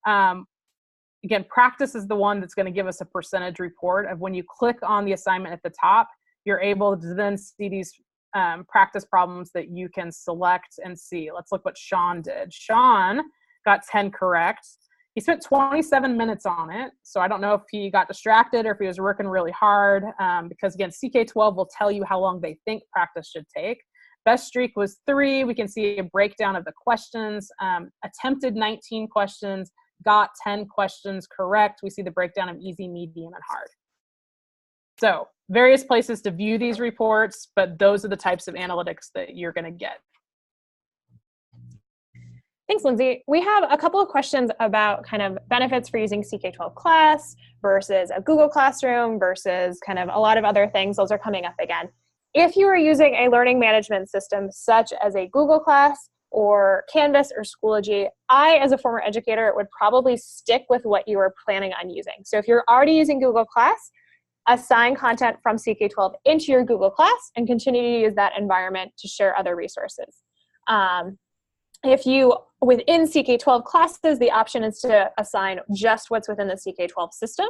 again, practice is the one that's going to give us a percentage report of when you click on the assignment at the top, you're able to then see these practice problems that you can select and see. Let's look what Sean did. Sean got 10 correct. He spent 27 minutes on it, so I don't know if he got distracted or if he was working really hard, because again, CK12 will tell you how long they think practice should take. Best streak was 3. We can see a breakdown of the questions. Attempted 19 questions, got 10 questions correct. We see the breakdown of easy, medium, and hard. So various places to view these reports, but those are the types of analytics that you're going to get. Thanks, Lindsay. We have a couple of questions about kind of benefits for using CK12 class versus a Google Classroom versus kind of a lot of other things. Those are coming up again. If you are using a learning management system such as a Google Class or Canvas or Schoology, I, as a former educator, would probably stick with what you are planning on using. So if you're already using Google Class, assign content from CK12 into your Google Class and continue to use that environment to share other resources. If you, within CK12 classes, the option is to assign just what's within the CK12 system.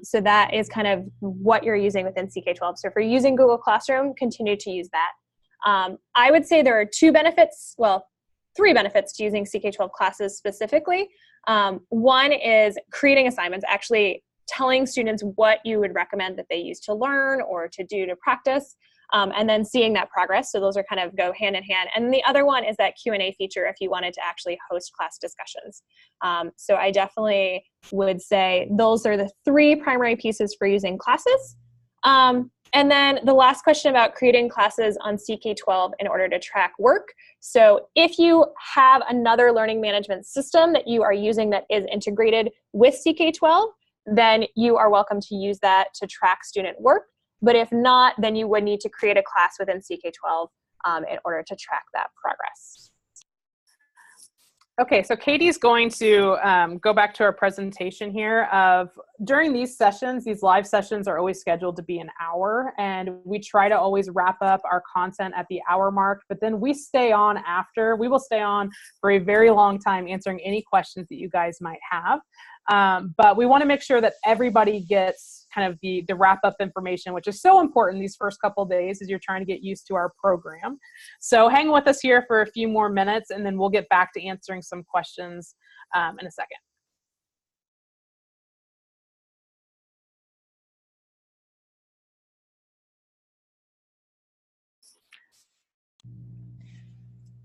So that is kind of what you're using within CK12. So if you're using Google Classroom, continue to use that. I would say there are 2 benefits, well, 3 benefits to using CK12 classes specifically. One is creating assignments, actually telling students what you would recommend that they use to learn or to do to practice. And then seeing that progress. So those are kind of go hand in hand. And the other one is that Q&A feature if you wanted to actually host class discussions. So I definitely would say those are the 3 primary pieces for using classes. And then the last question about creating classes on CK12 in order to track work. So if you have another learning management system that you are using that is integrated with CK12, then you are welcome to use that to track student work. But if not, then you would need to create a class within CK12 in order to track that progress. Okay, so Katie's going to go back to our presentation here of during these sessions, these live sessions are always scheduled to be an hour, and we try to always wrap up our content at the hour mark, but then we stay on after. We will stay on for a very long time answering any questions that you guys might have. But we want to make sure that everybody gets kind of the wrap-up information, which is so important these first couple days as you're trying to get used to our program. So hang with us here for a few more minutes, and then we'll get back to answering some questions in a second.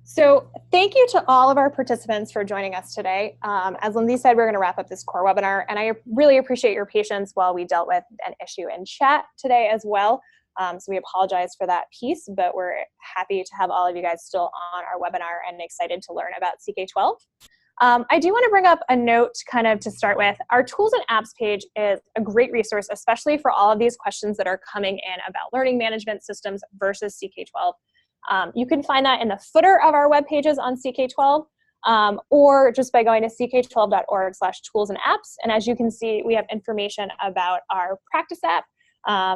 So thank you to all of our participants for joining us today. As Lindsay said, we're going to wrap up this core webinar, and I really appreciate your patience while we dealt with an issue in chat today as well. So we apologize for that piece, but we're happy to have all of you guys still on our webinar and excited to learn about CK12. I do want to bring up a note kind of to start with. Our tools and apps page is a great resource, especially for all of these questions that are coming in about learning management systems versus CK12. You can find that in the footer of our web pages on CK12, or just by going to ck12.org/tools and apps. And as you can see, we have information about our practice app,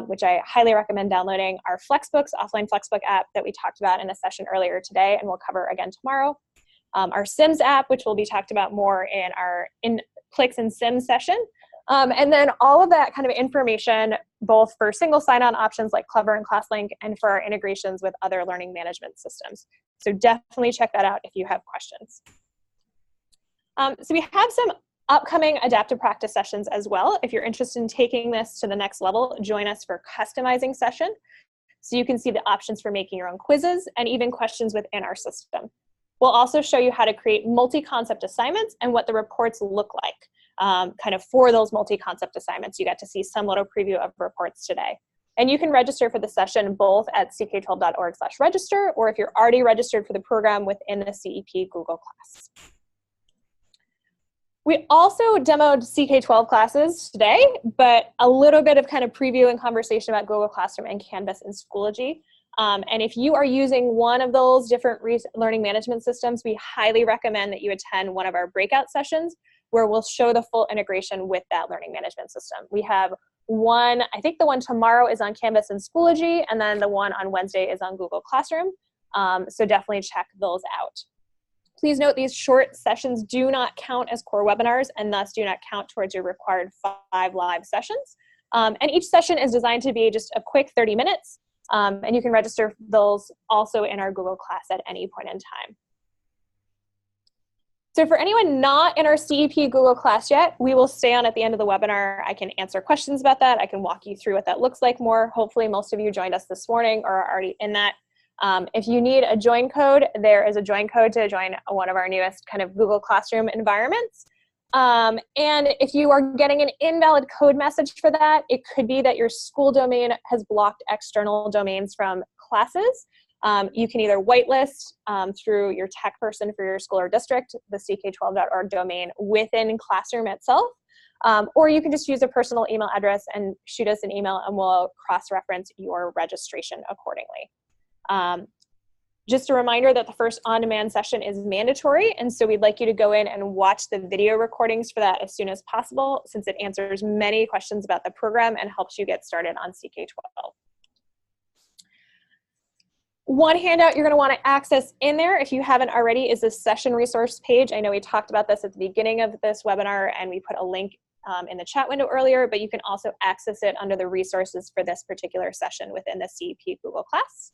which I highly recommend downloading, our Flexbooks, offline Flexbook app that we talked about in a session earlier today and we'll cover again tomorrow. Our Sims app, which will be talked about more in our Clicks and Sims session. And then all of that kind of information, both for single sign-on options like Clever and ClassLink, and for our integrations with other learning management systems. So definitely check that out if you have questions. So we have some upcoming adaptive practice sessions as well. If you're interested in taking this to the next level, join us for customizing session. So you can see the options for making your own quizzes and even questions within our system. We'll also show you how to create multi-concept assignments and what the reports look like. Kind of for those multi-concept assignments. You got to see some little preview of reports today. And you can register for the session both at ck12.org/register, or if you're already registered for the program within the CEP Google class. We also demoed CK12 classes today, but a little bit of kind of preview and conversation about Google Classroom and Canvas and Schoology. And if you are using one of those different learning management systems, we highly recommend that you attend one of our breakout sessions where we'll show the full integration with that learning management system. We have one, I think the one tomorrow is on Canvas and Schoology, and then the one on Wednesday is on Google Classroom. So definitely check those out. Please note these short sessions do not count as core webinars and thus do not count towards your required 5 live sessions. And each session is designed to be just a quick 30 minutes. And you can register those also in our Google class at any point in time. So for anyone not in our CEP Google class yet, we will stay on at the end of the webinar. I can answer questions about that. I can walk you through what that looks like more. Hopefully most of you joined us this morning or are already in that. If you need a join code, there is a join code to join one of our newest kind of Google Classroom environments. And if you are getting an invalid code message for that, it could be that your school domain has blocked external domains from classes. You can either whitelist through your tech person for your school or district, the ck12.org domain within Classroom itself, or you can just use a personal email address and shoot us an email and we'll cross-reference your registration accordingly. Just a reminder that the first on-demand session is mandatory, and so we'd like you to go in and watch the video recordings for that as soon as possible, since it answers many questions about the program and helps you get started on CK12. One handout you're going to want to access in there, if you haven't already, is the session resource page. I know we talked about this at the beginning of this webinar, and we put a link in the chat window earlier, but you can also access it under the resources for this particular session within the CEP Google class.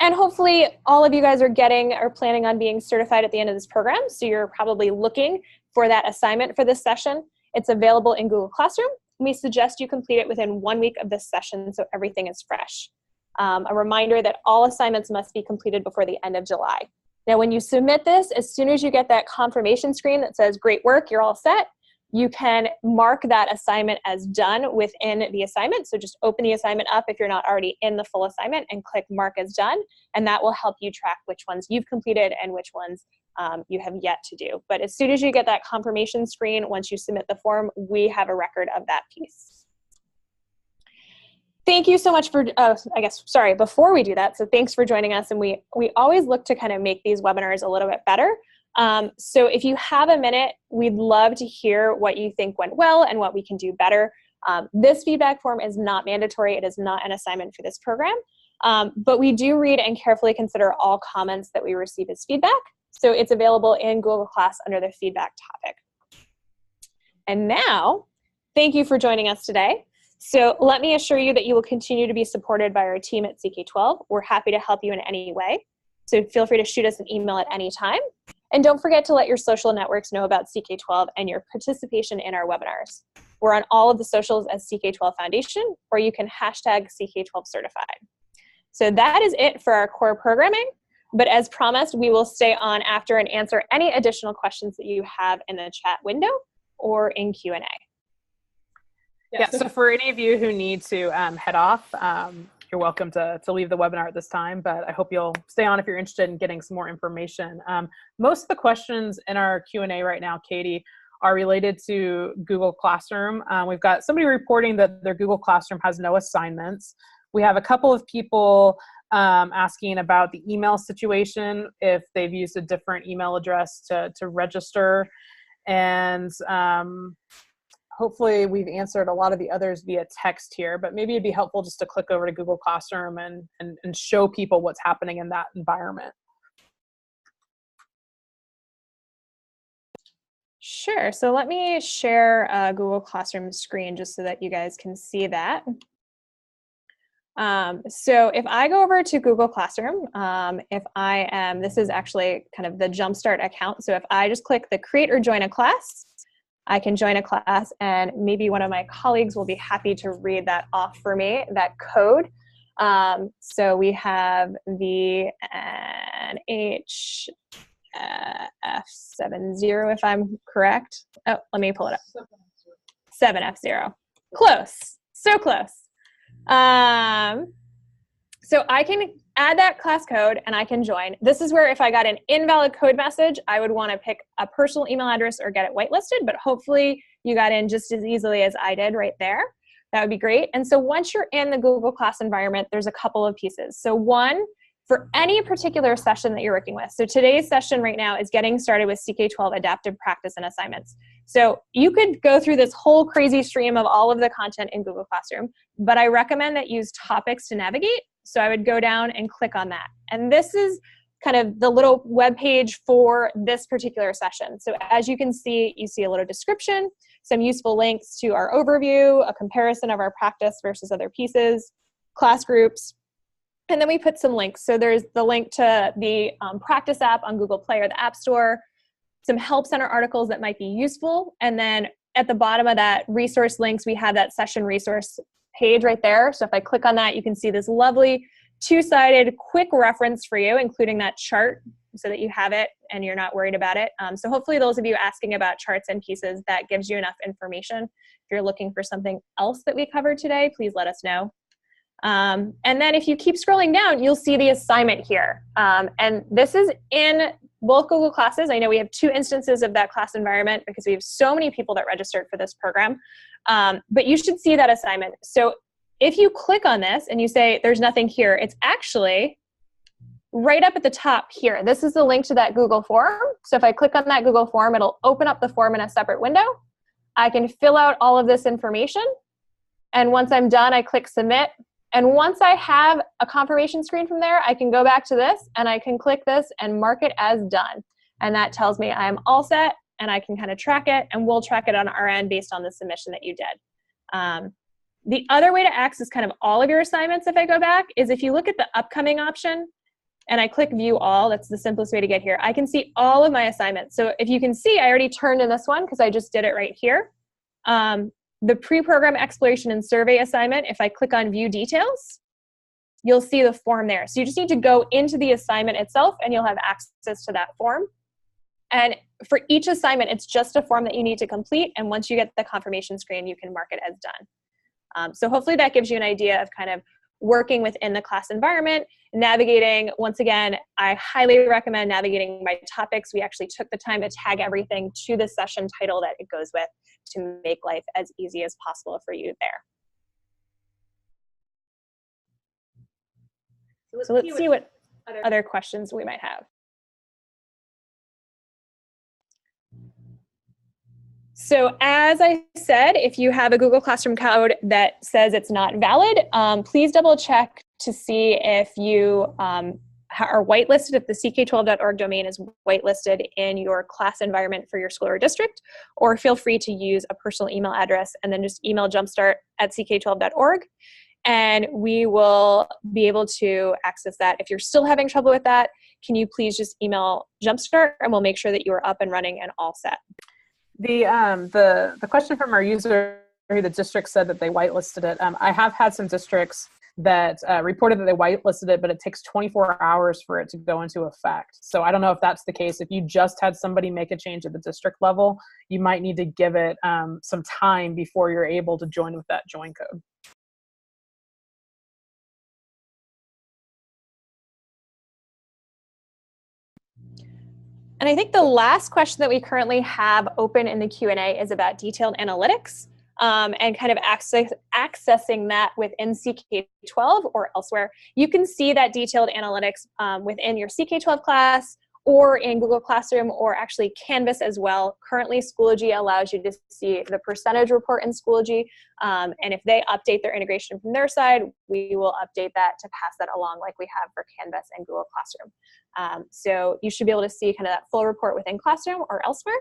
And hopefully all of you guys are getting or planning on being certified at the end of this program, so you're probably looking for that assignment for this session. It's available in Google Classroom. We suggest you complete it within 1 week of this session so everything is fresh. A reminder that all assignments must be completed before the end of July. Now when you submit this, as soon as you get that confirmation screen that says great work, you're all set, you can mark that assignment as done within the assignment. So just open the assignment up if you're not already in the full assignment and click mark as done, and that will help you track which ones you've completed and which ones you have yet to do. But as soon as you get that confirmation screen, once you submit the form, we have a record of that piece. Thank you so much for, before we do that, so thanks for joining us. And we always look to kind of make these webinars a little bit better. So if you have a minute, we'd love to hear what you think went well and what we can do better. This feedback form is not mandatory. It is not an assignment for this program. But we do read and carefully consider all comments that we receive as feedback. So it's available in Google Class under the feedback topic. And now, thank you for joining us today. So let me assure you that you will continue to be supported by our team at CK12. We're happy to help you in any way. So feel free to shoot us an email at any time. And don't forget to let your social networks know about CK12 and your participation in our webinars. We're on all of the socials as CK12 Foundation, or you can hashtag CK12 Certified. So that is it for our core programming. But as promised, we will stay on after and answer any additional questions that you have in the chat window or in Q&A. Yeah, so for any of you who need to head off, you're welcome to leave the webinar at this time, but I hope you'll stay on if you're interested in getting some more information. Most of the questions in our Q&A right now, Katie, are related to Google Classroom. We've got somebody reporting that their Google Classroom has no assignments. We have a couple of people asking about the email situation, if they've used a different email address to register. And hopefully we've answered a lot of the others via text here, but maybe it'd be helpful just to click over to Google Classroom and show people what's happening in that environment. Sure, so let me share a Google Classroom screen just so that you guys can see that. So if I go over to Google Classroom, this is actually kind of the Jumpstart account. So if I just click the create or join a class, I can join a class, and maybe one of my colleagues will be happy to read that off for me, that code. So we have the NHF70, if I'm correct. Oh, let me pull it up. 7F0. Close. So close. So I can add that class code and I can join. This is where if I got an invalid code message, I would want to pick a personal email address or get it whitelisted, but hopefully you got in just as easily as I did right there. That would be great. And so once you're in the Google Class environment, there's a couple of pieces. So one, for any particular session that you're working with. So today's session right now is getting started with CK12 adaptive practice and assignments. So you could go through this whole crazy stream of all of the content in Google Classroom, but I recommend that you use topics to navigate. So I would go down and click on that. And this is kind of the little web page for this particular session. So as you can see, you see a little description, some useful links to our overview, a comparison of our practice versus other pieces, class groups, and then we put some links. So there's the link to the practice app on Google Play or the App Store, some Help Center articles that might be useful, and then at the bottom of that resource links, we have that session resource page right there. So if I click on that, you can see this lovely two-sided quick reference for you, including that chart so that you have it and you're not worried about it. So hopefully those of you asking about charts and pieces, that gives you enough information. If you're looking for something else that we covered today, please let us know. And then if you keep scrolling down, you'll see the assignment here. And this is in both Google Classes. I know we have 2 instances of that class environment because we have so many people that registered for this program. But you should see that assignment. So if you click on this and you say there's nothing here, it's actually right up at the top here. This is the link to that Google form. So if I click on that Google form, it'll open up the form in a separate window. I can fill out all of this information. And once I'm done, I click submit. And once I have a confirmation screen from there, I can go back to this and I can click this and mark it as done. And that tells me I'm all set and I can kind of track it, and we'll track it on our end based on the submission that you did. The other way to access kind of all of your assignments, if I go back, is if you look at the upcoming option and I click view all, that's the simplest way to get here, I can see all of my assignments. So if you can see, I already turned in this one because I just did it right here. The pre-program exploration and survey assignment, if I click on view details, you'll see the form there. So you just need to go into the assignment itself and you'll have access to that form. And for each assignment, it's just a form that you need to complete. And once you get the confirmation screen, you can mark it as done. So hopefully that gives you an idea of kind of working within the class environment, navigating. Once again, I highly recommend navigating by topics. We actually took the time to tag everything to the session title that it goes with to make life as easy as possible for you there. So let's see what other questions we might have. So as I said, if you have a Google Classroom code that says it's not valid, please double check to see if you are whitelisted, if the CK12.org domain is whitelisted in your class environment for your school or district, or feel free to use a personal email address and then just email jumpstart@ck12.org, and we will be able to access that. If you're still having trouble with that, can you please just email Jumpstart and we'll make sure that you are up and running and all set. The question from our user who the district said that they whitelisted it, I have had some districts that reported that they whitelisted it, but it takes 24 hours for it to go into effect. So I don't know if that's the case. If you just had somebody make a change at the district level, you might need to give it some time before you're able to join with that join code. And I think the last question that we currently have open in the Q&A is about detailed analytics and kind of accessing that within CK12 or elsewhere. You can see that detailed analytics within your CK12 class or in Google Classroom or actually Canvas as well. Currently, Schoology allows you to see the percentage report in Schoology. And if they update their integration from their side, we will update that to pass that along like we have for Canvas and Google Classroom. So you should be able to see kind of that full report within Classroom or elsewhere.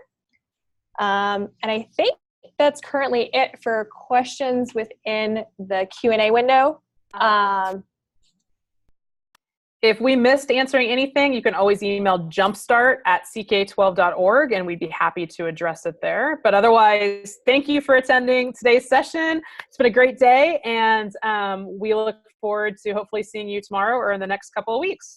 And I think that's currently it for questions within the Q&A window. If we missed answering anything, you can always email jumpstart@ck12.org and we'd be happy to address it there. But otherwise, thank you for attending today's session. It's been a great day, and we look forward to hopefully seeing you tomorrow or in the next couple of weeks.